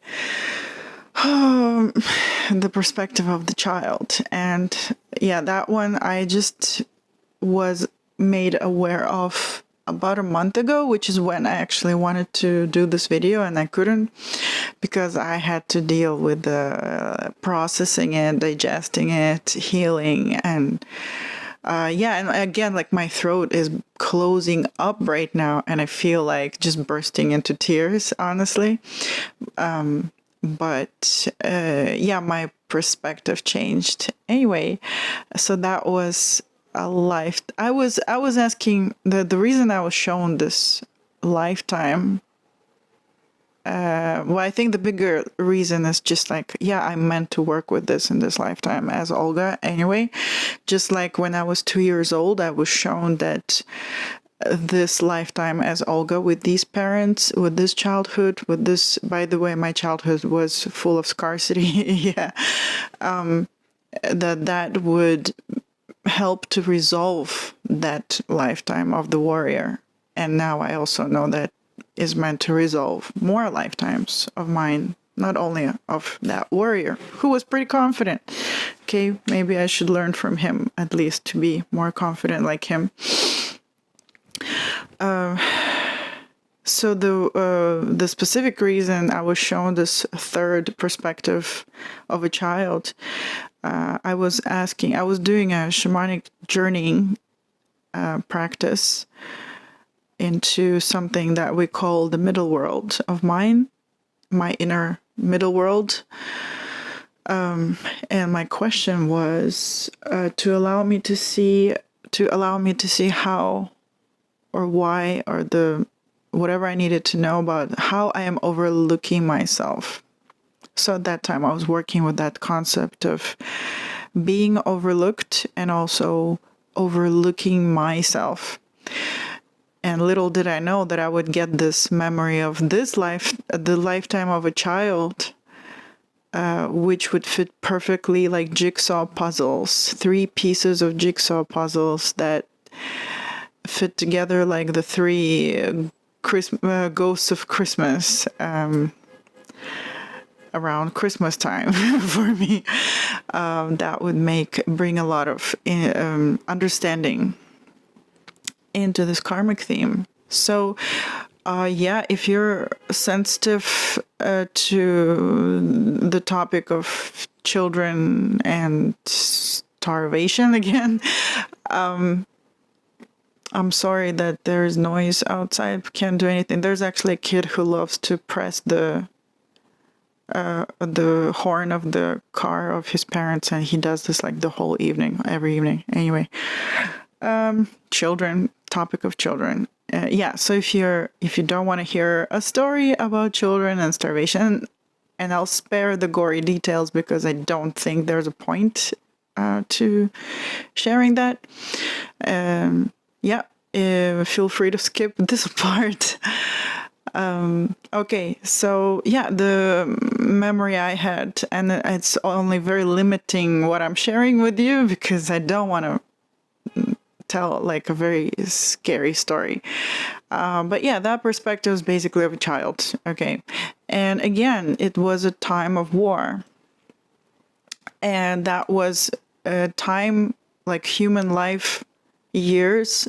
The perspective of the child. And yeah, that one I just was made aware of about a month ago, which is when I actually wanted to do this video and I couldn't because I had to deal with the processing it, digesting it, healing, and and again, like my throat is closing up right now and I feel like just bursting into tears, honestly. But my perspective changed. Anyway, so that was a life. I was asking the reason I was shown this lifetime. I think the bigger reason is just like, yeah, I'm meant to work with this in this lifetime as Olga. Anyway, just like when I was 2 years old, I was shown that this lifetime as Olga with these parents, with this childhood, with this, by the way, my childhood was full of scarcity. Yeah. That would help to resolve that lifetime of the warrior. And now I also know that is meant to resolve more lifetimes of mine, not only of that warrior who was pretty confident. Okay, maybe I should learn from him at least to be more confident like him. So the specific reason I was shown this third perspective of a child, I was doing a shamanic journeying practice into something that we call the middle world of mine, my inner middle world. And my question was to allow me to see how or why or whatever I needed to know about how I am overlooking myself. So at that time I was working with that concept of being overlooked and also overlooking myself. And little did I know that I would get this memory of this life, the lifetime of a child, which would fit perfectly like jigsaw puzzles, 3 pieces of jigsaw puzzles that fit together like the 3 ghosts of Christmas around Christmas time for me. That would bring a lot of understanding into this karmic theme. So Yeah, if you're sensitive to the topic of children and starvation again, I'm sorry that there's noise outside. Can't do anything. There's actually a kid who loves to press the horn of the car of his parents, and he does this like the whole evening, every evening. Anyway, children, topic of children. Yeah, so if you don't want to hear a story about children and starvation, and I'll spare the gory details because I don't think there's a point to sharing that. Yeah, feel free to skip this part. Okay, so yeah, the memory I had, and it's only very limiting what I'm sharing with you because I don't want to tell like a very scary story. But yeah, that perspective is basically of a child. Okay. And again, it was a time of war. And that was a time like human life years.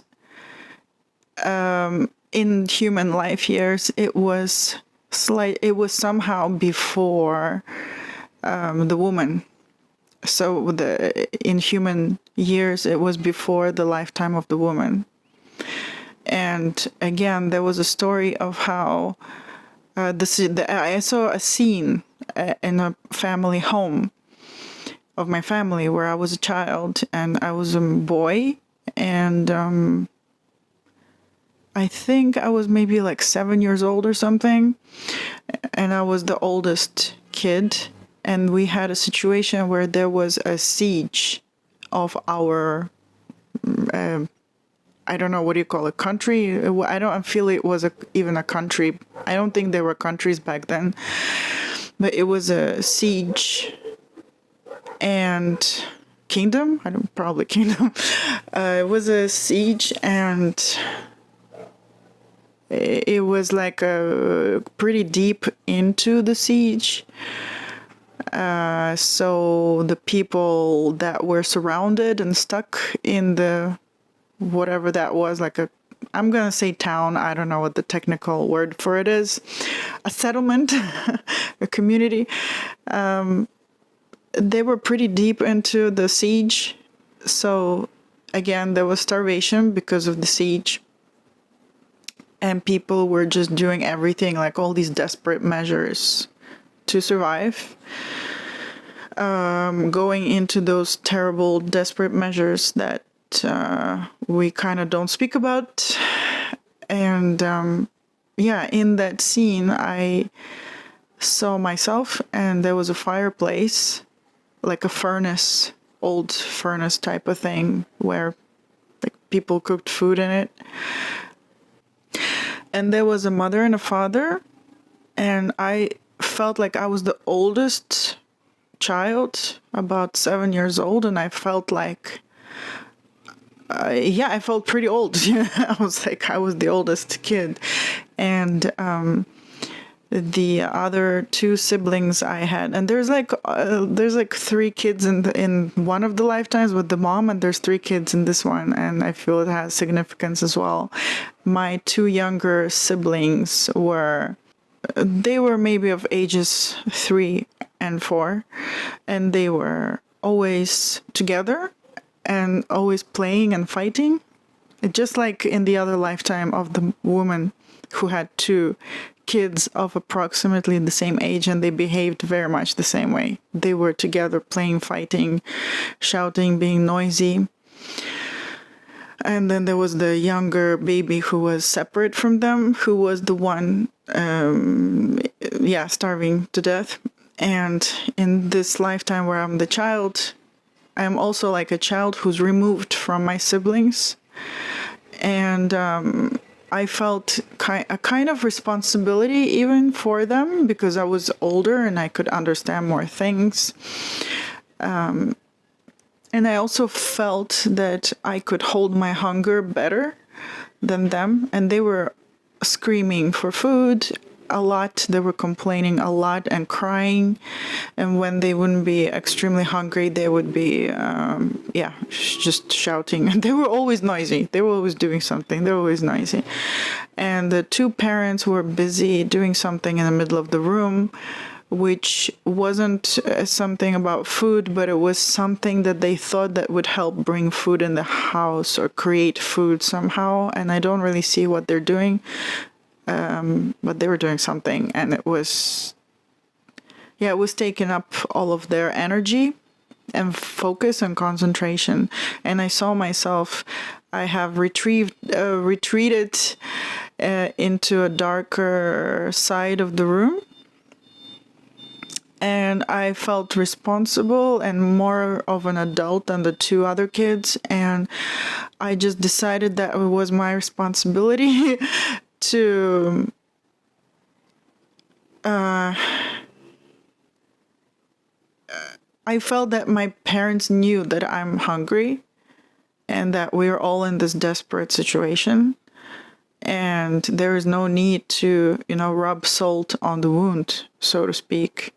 In human life years, it was somehow before the woman. So in human years, it was before the lifetime of the woman. And again, there was a story of how I saw a scene in a family home of my family where I was a child and I was a boy, and I think I was maybe like 7 years old or something, and I was the oldest kid. And we had a situation where there was a siege of our, I don't know, what do you call it, country? I don't feel it was even a country. I don't think there were countries back then. But it was a siege and kingdom. Probably kingdom. It was a siege, and it was like pretty deep into the siege. So the people that were surrounded and stuck in the whatever that was, like I'm going to say town, I don't know what the technical word for it is, a settlement, a community. They were pretty deep into the siege. So again, there was starvation because of the siege. And people were just doing everything, like all these desperate measures to survive, going into those terrible, desperate measures that we kind of don't speak about. And yeah, in that scene, I saw myself, and there was a fireplace, like a furnace, old furnace type of thing, where like people cooked food in it. And there was a mother and a father, and I felt like I was the oldest child, about 7 years old, and I felt like, I felt pretty old. I was like, I was the oldest kid. And the other two siblings I had, and there's like 3 kids in one of the lifetimes with the mom, and there's 3 kids in this one, and I feel it has significance as well. My 2 younger siblings were maybe of ages 3 and 4, and they were always together and always playing and fighting, just like in the other lifetime of the woman who had 2 kids of approximately the same age, and they behaved very much the same way. They were together playing, fighting, shouting, being noisy. And then there was the younger baby who was separate from them, who was the one, starving to death. And in this lifetime where I'm the child, I'm also like a child who's removed from my siblings. And I felt a kind of responsibility even for them because I was older and I could understand more things. And I also felt that I could hold my hunger better than them. And they were screaming for food a lot. They were complaining a lot and crying. And when they wouldn't be extremely hungry, they would be, just shouting. And they were always noisy. They were always doing something. They were always noisy. and the two parents were busy doing something in the middle of the room, which wasn't something about food, but it was something that they thought that would help bring food in the house or create food somehow. And I don't really see what they're doing, but they were doing something, and it was taking up all of their energy and focus and concentration. And I saw myself, I have retreated into a darker side of the room. And I felt responsible and more of an adult than the two other kids. And I just decided that it was my responsibility to I felt that my parents knew that I'm hungry and that we're all in this desperate situation. And there is no need to, rub salt on the wound, so to speak.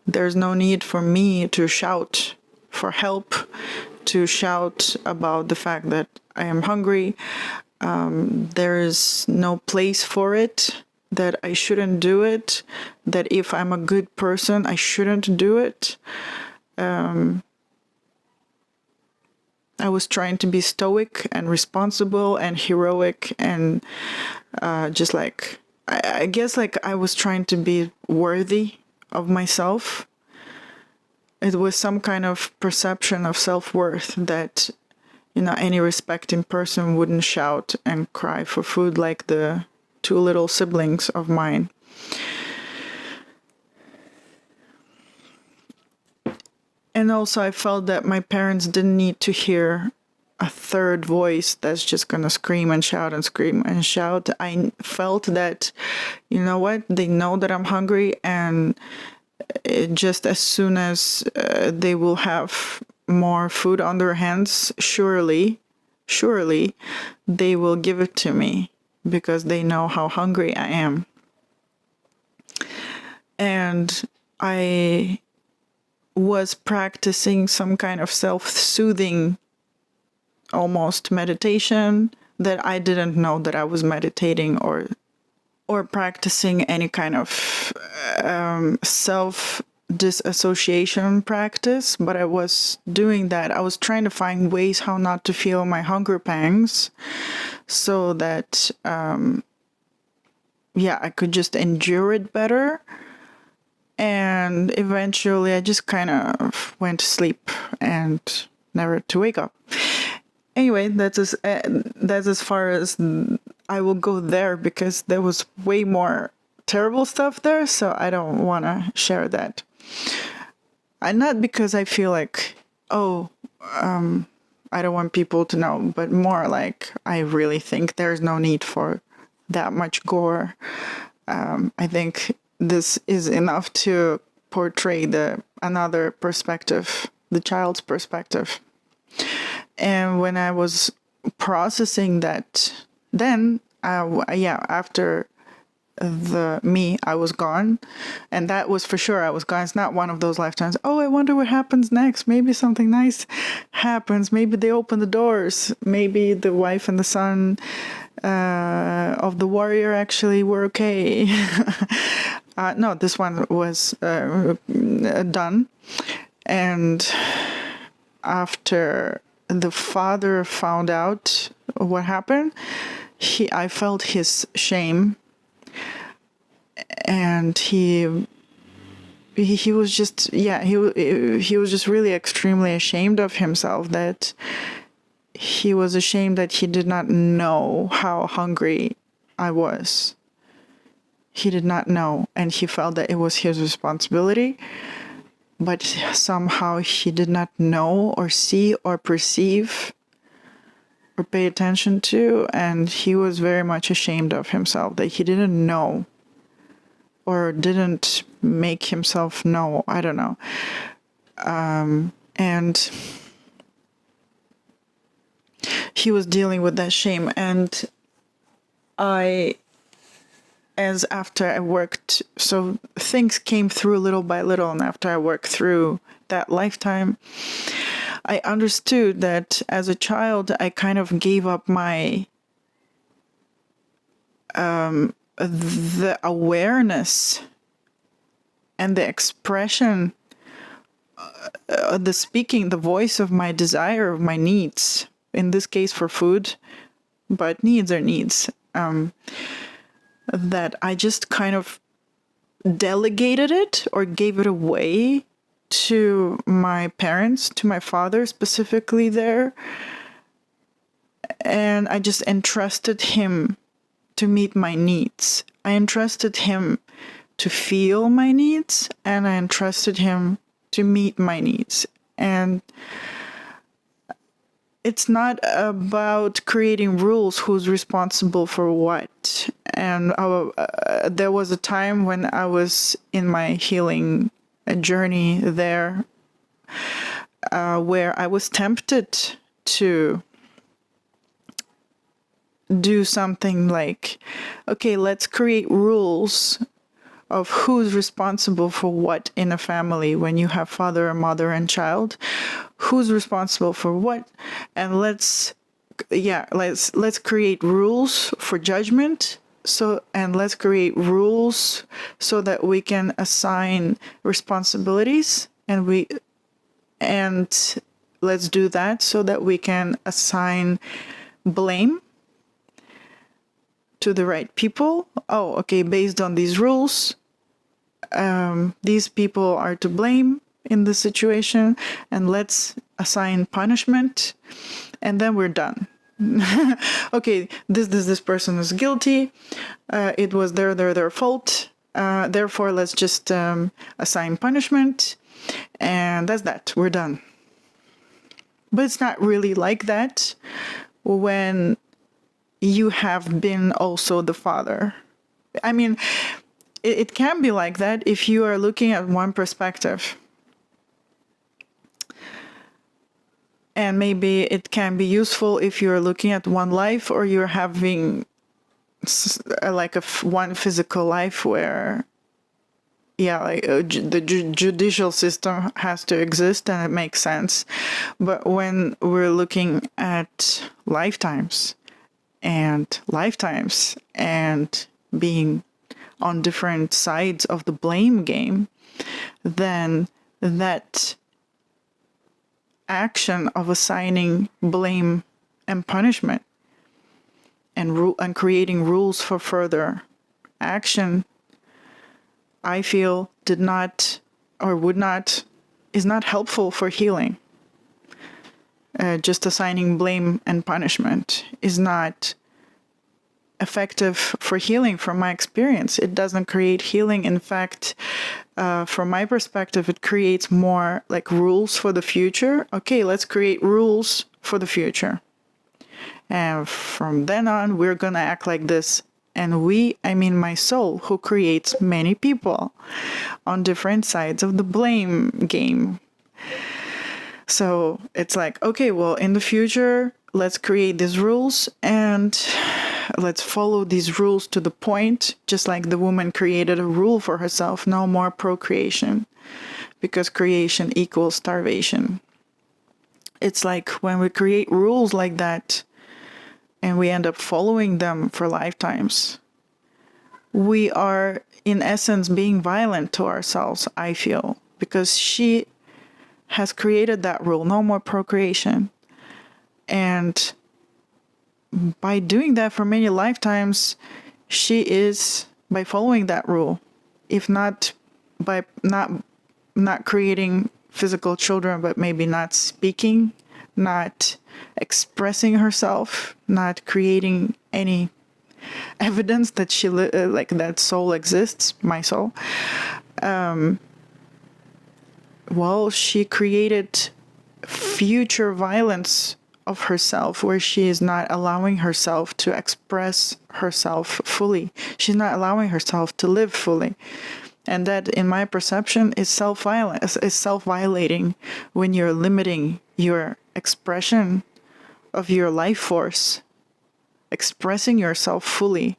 There's no need for me to shout for help, to shout about the fact that I am hungry. There is no place for it, that I shouldn't do it, that if I'm a good person, I shouldn't do it. I was trying to be stoic and responsible and heroic and just like, I guess like I was trying to be worthy of myself. It was some kind of perception of self-worth that, any respecting person wouldn't shout and cry for food like the two little siblings of mine. And also I felt that my parents didn't need to hear a third voice that's just going to scream and shout and scream and shout. I felt that, they know that I'm hungry, and just as soon as they will have more food on their hands, surely they will give it to me because they know how hungry I am. And I was practicing some kind of self-soothing, almost meditation, that I didn't know that I was meditating or practicing any kind of self-disassociation practice, but I was doing that. I was trying to find ways how not to feel my hunger pangs so that, I could just endure it better. And eventually I just kind of went to sleep and never to wake up. Anyway, that's as far as I will go there, because there was way more terrible stuff there, so I don't want to share that. And not because I feel like, I don't want people to know, but more like I really think there's no need for that much gore. I think this is enough to portray another perspective, the child's perspective. And when I was processing that, then, after I was gone. And that was for sure, I was gone. It's not one of those lifetimes. Oh, I wonder what happens next. Maybe something nice happens. Maybe they open the doors. Maybe the wife and the son of the warrior actually were okay. No, this one was done. And after the father found out what happened, I felt his shame, and he was just he was just really extremely ashamed of himself, that he was ashamed that he did not know how hungry I was. He did not know, and he felt that it was his responsibility, but somehow he did not know or see or perceive or pay attention to, and he was very much ashamed of himself that he didn't know or didn't make himself know. I don't know. And he was dealing with that shame, and after I worked, so things came through little by little, and after I worked through that lifetime, I understood that as a child, I kind of gave up my the awareness and the expression, the speaking, the voice of my desire, of my needs, in this case for food, but needs are needs, that I just kind of delegated it or gave it away to my parents, to my father specifically there. And I just entrusted him to meet my needs. I entrusted him to feel my needs, and I entrusted him to meet my needs. And it's not about creating rules who's responsible for what. And there was a time when I was in my healing journey there, where I was tempted to do something like, okay, let's create rules of who's responsible for what in a family when you have father, mother, and child. Who's responsible for what? And let's create rules for judgment. Let's create rules so that we can assign responsibilities, and let's do that so that we can assign blame to the right people. Oh, okay, based on these rules, these people are to blame in this situation, and let's assign punishment, and then we're done. Okay, this person is guilty. It was their fault. Therefore, let's just assign punishment, and that's that. We're done. But it's not really like that when you have been also the father. I mean, it can be like that if you are looking at one perspective. And maybe it can be useful if you're looking at one life, or you're having like one physical life where, the judicial system has to exist and it makes sense. But when we're looking at lifetimes and being on different sides of the blame game, then that action of assigning blame and punishment and creating rules for further action, I feel is not helpful for healing. Just assigning blame and punishment is not effective for healing from my experience. It doesn't create healing. In fact, from my perspective, it creates more like rules for the future. Okay, let's create rules for the future. And from then on, we're going to act like this. And I mean my soul, who creates many people on different sides of the blame game. So it's like, okay, well, in the future, let's create these rules and let's follow these rules to the point, just like the woman created a rule for herself: no more procreation, because creation equals starvation. It's like when we create rules like that and we end up following them for lifetimes, we are in essence being violent to ourselves, I feel, because she has created that rule: no more procreation. And by doing that for many lifetimes, she is, by following that rule, if not by not creating physical children, but maybe not speaking, not expressing herself, not creating any evidence that she like that soul exists, my soul. Well, she created future violence of herself, where she is not allowing herself to express herself fully. She's not allowing herself to live fully. And that, in my perception, is self-violating when you're limiting your expression of your life force, expressing yourself fully,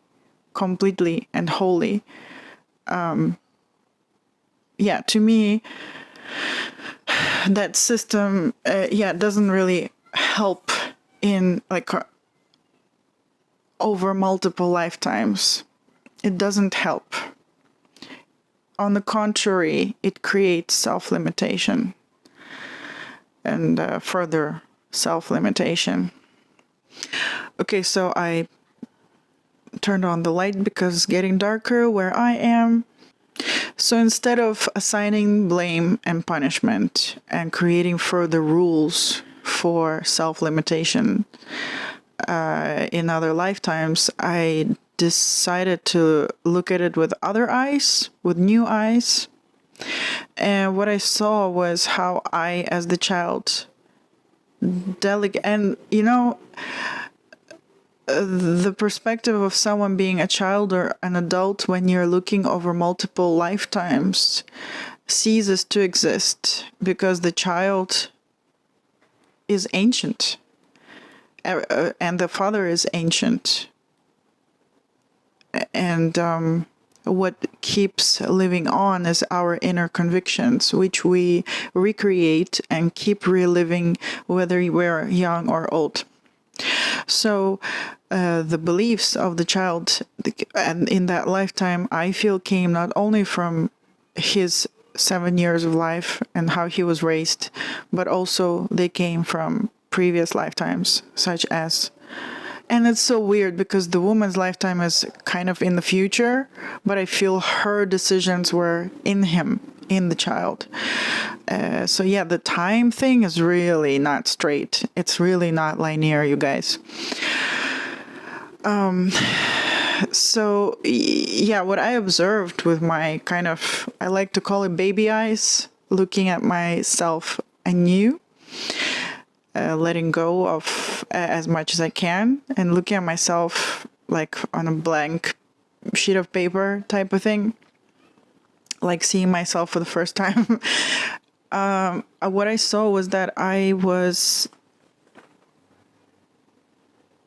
completely, and wholly. To me, that system, doesn't really help in like over multiple lifetimes. It doesn't help. On the contrary, it creates self-limitation and further self-limitation. Okay, so I turned on the light because it's getting darker where I am. So instead of assigning blame and punishment and creating further rules for self-limitation in other lifetimes, I decided to look at it with other eyes, with new eyes. And what I saw was how I, as the child, and the perspective of someone being a child or an adult when you're looking over multiple lifetimes ceases to exist because the child is ancient and the father is ancient. And what keeps living on is our inner convictions, which we recreate and keep reliving whether we're young or old. So the beliefs of the child and in that lifetime, I feel, came not only from his 7 years of life and how he was raised, but also they came from previous lifetimes, such as... And it's so weird because the woman's lifetime is kind of in the future, but I feel her decisions were in him, in the child. So yeah, the time thing is really not straight. It's really not linear, you guys. So yeah, what I observed with my kind of, I like to call it baby eyes, looking at myself anew, letting go of as much as I can and looking at myself like on a blank sheet of paper type of thing, like seeing myself for the first time. What I saw was that I was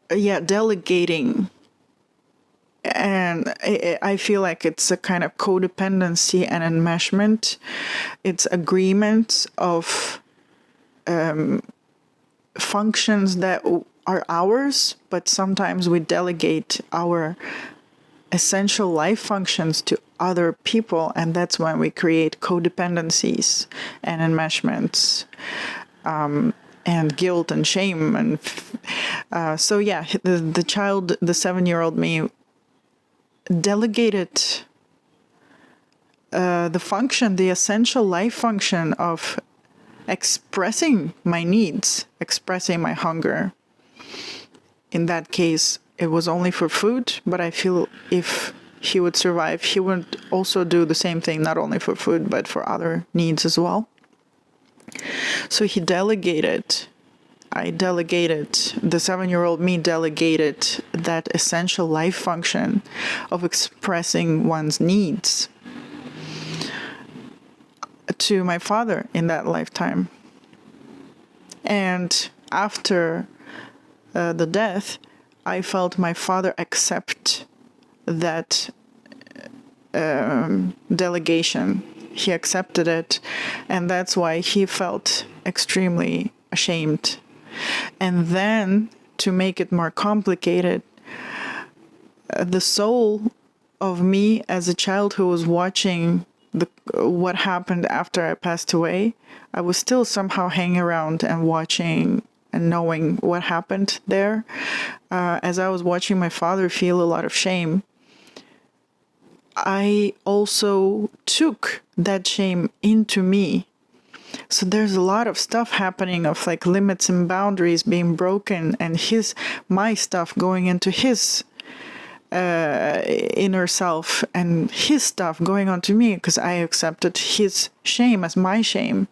delegating, and I feel like it's a kind of codependency and enmeshment. It's agreement of functions that are ours, but sometimes we delegate our essential life functions to other people, and that's when we create codependencies and enmeshments, and guilt and shame. And so yeah, the child, the 7-year-old me, delegated the function, the essential life function of expressing my needs, expressing my hunger. In that case, it was only for food, but I feel if he would survive, he would also do the same thing, not only for food, but for other needs as well. So he delegated, the 7-year-old me delegated that essential life function of expressing one's needs to my father in that lifetime. And after the death, I felt my father accept that delegation. He accepted it, and that's why he felt extremely ashamed. And then, to make it more complicated, the soul of me as a child who was watching what happened after I passed away, I was still somehow hanging around and watching and knowing what happened there. As I was watching my father feel a lot of shame, I also took that shame into me. So there's a lot of stuff happening of like limits and boundaries being broken, and my stuff going into his inner self, and his stuff going on to me because I accepted his shame as my shame,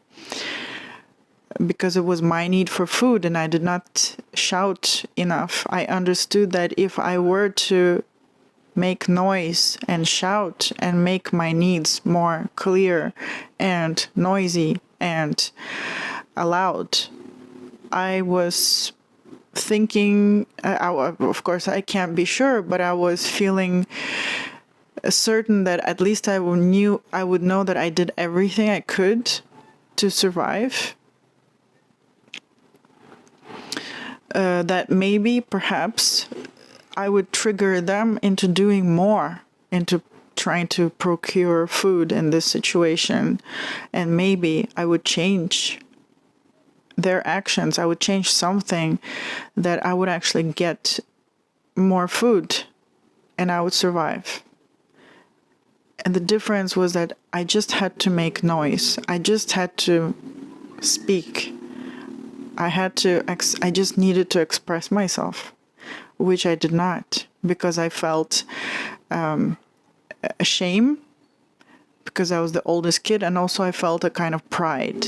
because it was my need for food and I did not shout enough. I understood that if I were to make noise and shout and make my needs more clear and noisy and loud, I was thinking, of course I can't be sure, but I was feeling certain that at least I would know that I did everything I could to survive. That maybe, perhaps, I would trigger them into doing more, into trying to procure food in this situation. And maybe I would change their actions. I would change something that I would actually get more food and I would survive. And the difference was that I just had to make noise. I just had to speak. I just needed to express myself, which I did not, because I felt shame because I was the oldest kid, and also I felt a kind of pride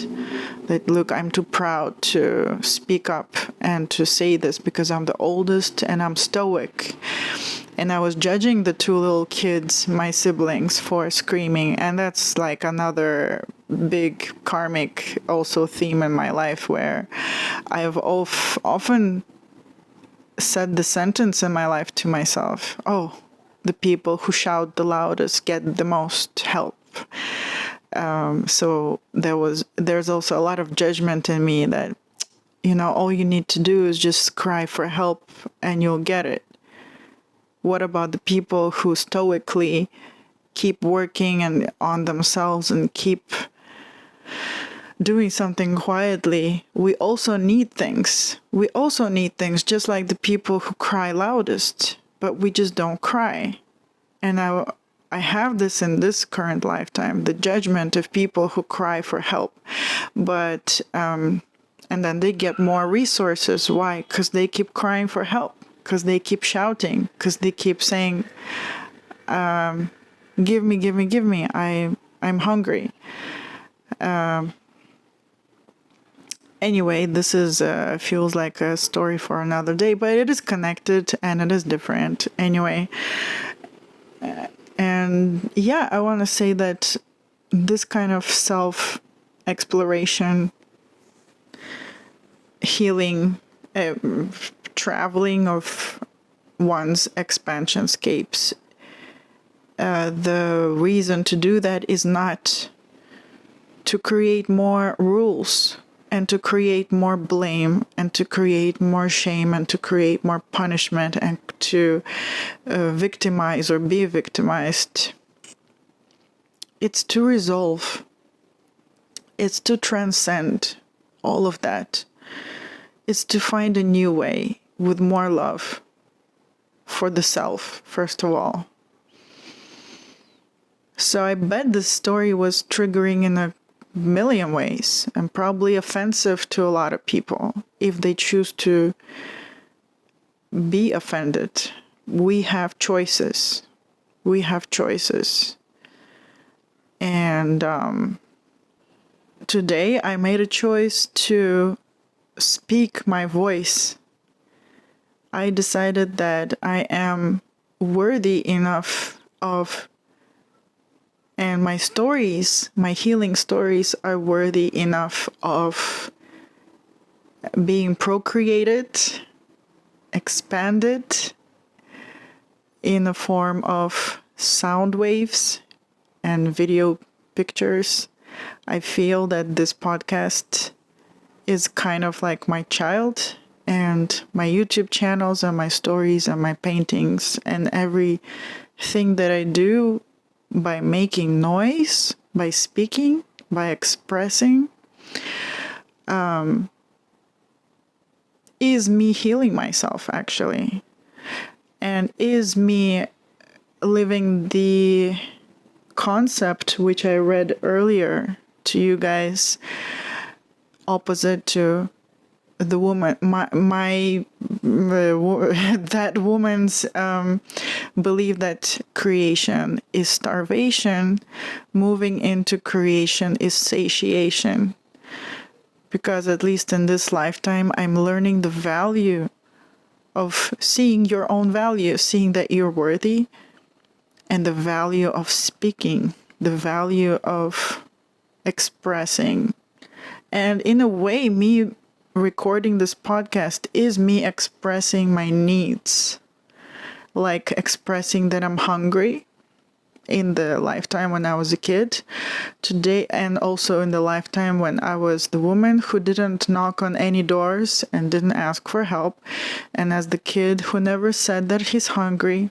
that, look, I'm too proud to speak up and to say this because I'm the oldest and I'm stoic. And I was judging the two little kids, my siblings, for screaming. And that's like another big karmic also theme in my life, where I have often said the sentence in my life to myself, oh, the people who shout the loudest get the most help. So there's also a lot of judgment in me that, all you need to do is just cry for help and you'll get it. What about the people who stoically keep working and on themselves and keep doing something quietly? We also need things. We also need things just like the people who cry loudest, but we just don't cry. And I have this in this current lifetime, the judgment of people who cry for help. But, and then they get more resources. Why? Because they keep crying for help. Because they keep shouting, because they keep saying, give me, give me, give me, I'm hungry. Anyway, this is feels like a story for another day, but it is connected and it is different. Anyway, and yeah, I want to say that this kind of self-exploration, healing, traveling of one's expansion scapes, the reason to do that is not to create more rules and to create more blame and to create more shame and to create more punishment and to victimize or be victimized. It's to resolve. It's to transcend all of that. It's to find a new way with more love for the self, first of all. So I bet this story was triggering in a million ways and probably offensive to a lot of people if they choose to be offended. We have choices. We have choices. And today I made a choice to speak my voice. I decided that I am worthy enough of, and my stories, my healing stories are worthy enough of being procreated, expanded in the form of sound waves and video pictures. I feel that this podcast is kind of like my child, and my YouTube channels and my stories and my paintings and everything that I do by making noise, by speaking, by expressing, is me healing myself, actually. And is me living the concept which I read earlier to you guys, opposite to the woman, that woman's belief that creation is starvation, moving into creation is satiation. Because at least in this lifetime, I'm learning the value of seeing your own value, seeing that you're worthy, and the value of speaking, the value of expressing. And in a way, me recording this podcast is me expressing my needs, like expressing that I'm hungry in the lifetime when I was a kid, today, and also in the lifetime when I was the woman who didn't knock on any doors and didn't ask for help, and as the kid who never said that he's hungry.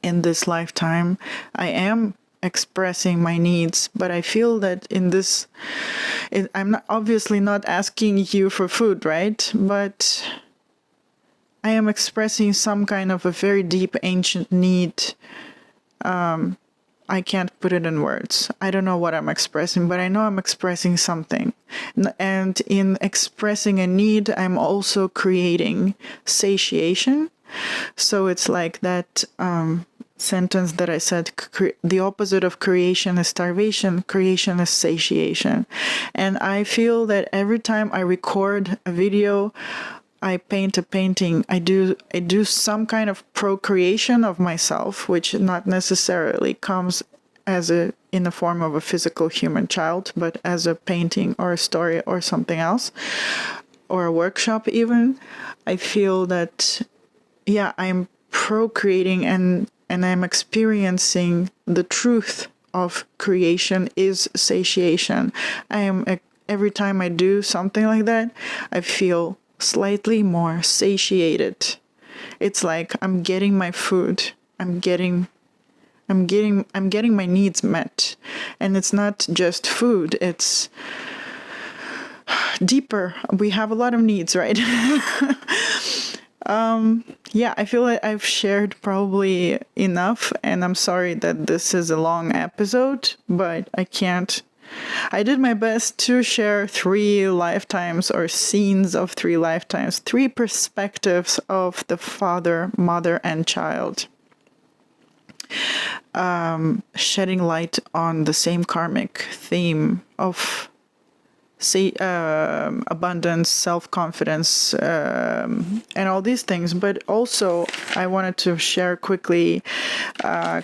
In this lifetime, I am expressing my needs, but I feel that in this, I'm not, obviously not asking you for food, right? But I am expressing some kind of a very deep ancient need. I can't put it in words. I don't know what I'm expressing, but I know I'm expressing something. And in expressing a need, I'm also creating satiation. So it's like that sentence that I said, the opposite of creation is starvation, creation is satiation. And I feel that every time I record a video, I paint a painting, I do some kind of procreation of myself, which not necessarily comes as in the form of a physical human child, but as a painting or a story or something else, or a workshop even. I feel that, yeah, I'm procreating and I'm experiencing the truth of creation is satiation. Every time I do something like that, I feel slightly more satiated. It's like I'm getting my food. I'm getting my needs met. And it's not just food, it's deeper. We have a lot of needs, right? Yeah, I feel like I've shared probably enough, and I'm sorry that this is a long episode, but I did my best to share 3 lifetimes or scenes of 3 lifetimes, 3 perspectives of the father, mother, and child, shedding light on the same karmic theme of abundance, self-confidence, and all these things. But also, I wanted to share quickly I'm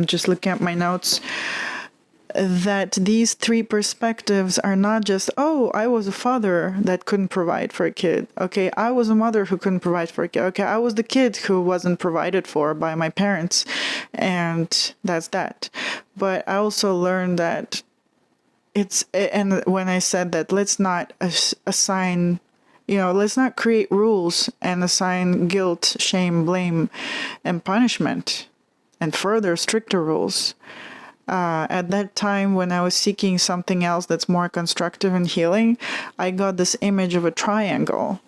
just looking at my notes, that these 3 perspectives are not just, oh, I was a father that couldn't provide for a kid. Okay, I was a mother who couldn't provide for a kid. Okay, I was the kid who wasn't provided for by my parents. And that's that. But I also learned that and when I said that, let's not assign, let's not create rules and assign guilt, shame, blame, and punishment, and further stricter rules. At that time, when I was seeking something else that's more constructive and healing, I got this image of a triangle.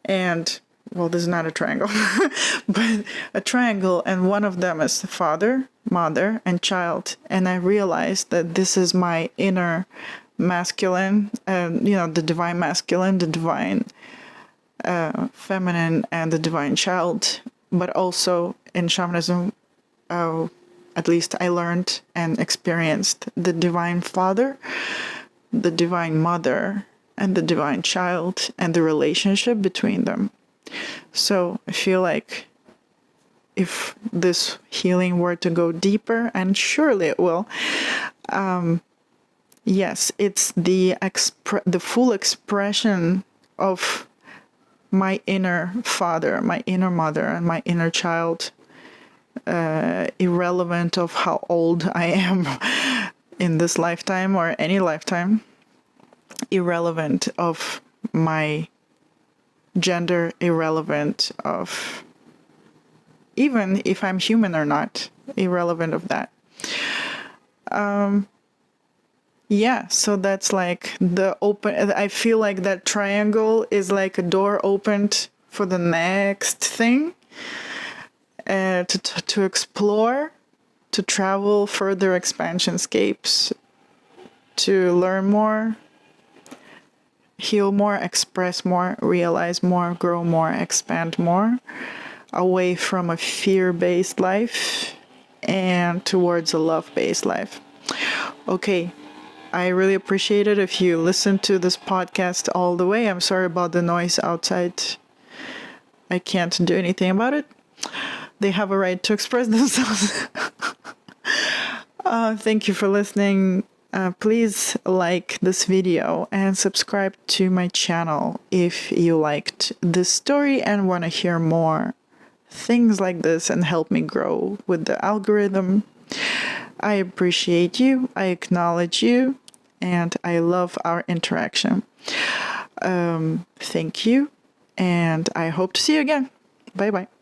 And, well, this is not a triangle, but a triangle, and one of them is the father, mother, and child. And I realized that this is my inner masculine, the divine masculine, the divine feminine, and the divine child. But also in shamanism, at least I learned and experienced the divine father, the divine mother, and the divine child, and the relationship between them. So I feel like if this healing were to go deeper, and surely it will, yes, it's the full expression of my inner father, my inner mother, and my inner child, irrelevant of how old I am in this lifetime or any lifetime, irrelevant of my gender, irrelevant of even if I'm human or not, irrelevant of that. Yeah, so that's like I feel like that triangle is like a door opened for the next thing, to explore, to travel further expansion scapes, to learn more, heal more, express more, realize more, grow more, expand more, away from a fear-based life and towards a love-based life. Okay, I really appreciate it if you listen to this podcast all the way. I'm sorry about the noise outside. I can't do anything about it. They have a right to express themselves. Thank you for listening. Please like this video and subscribe to my channel if you liked this story and want to hear more. things like this and help me grow with the algorithm. I appreciate you, I acknowledge you, and I love our interaction. Thank you, and I hope to see you again. Bye bye.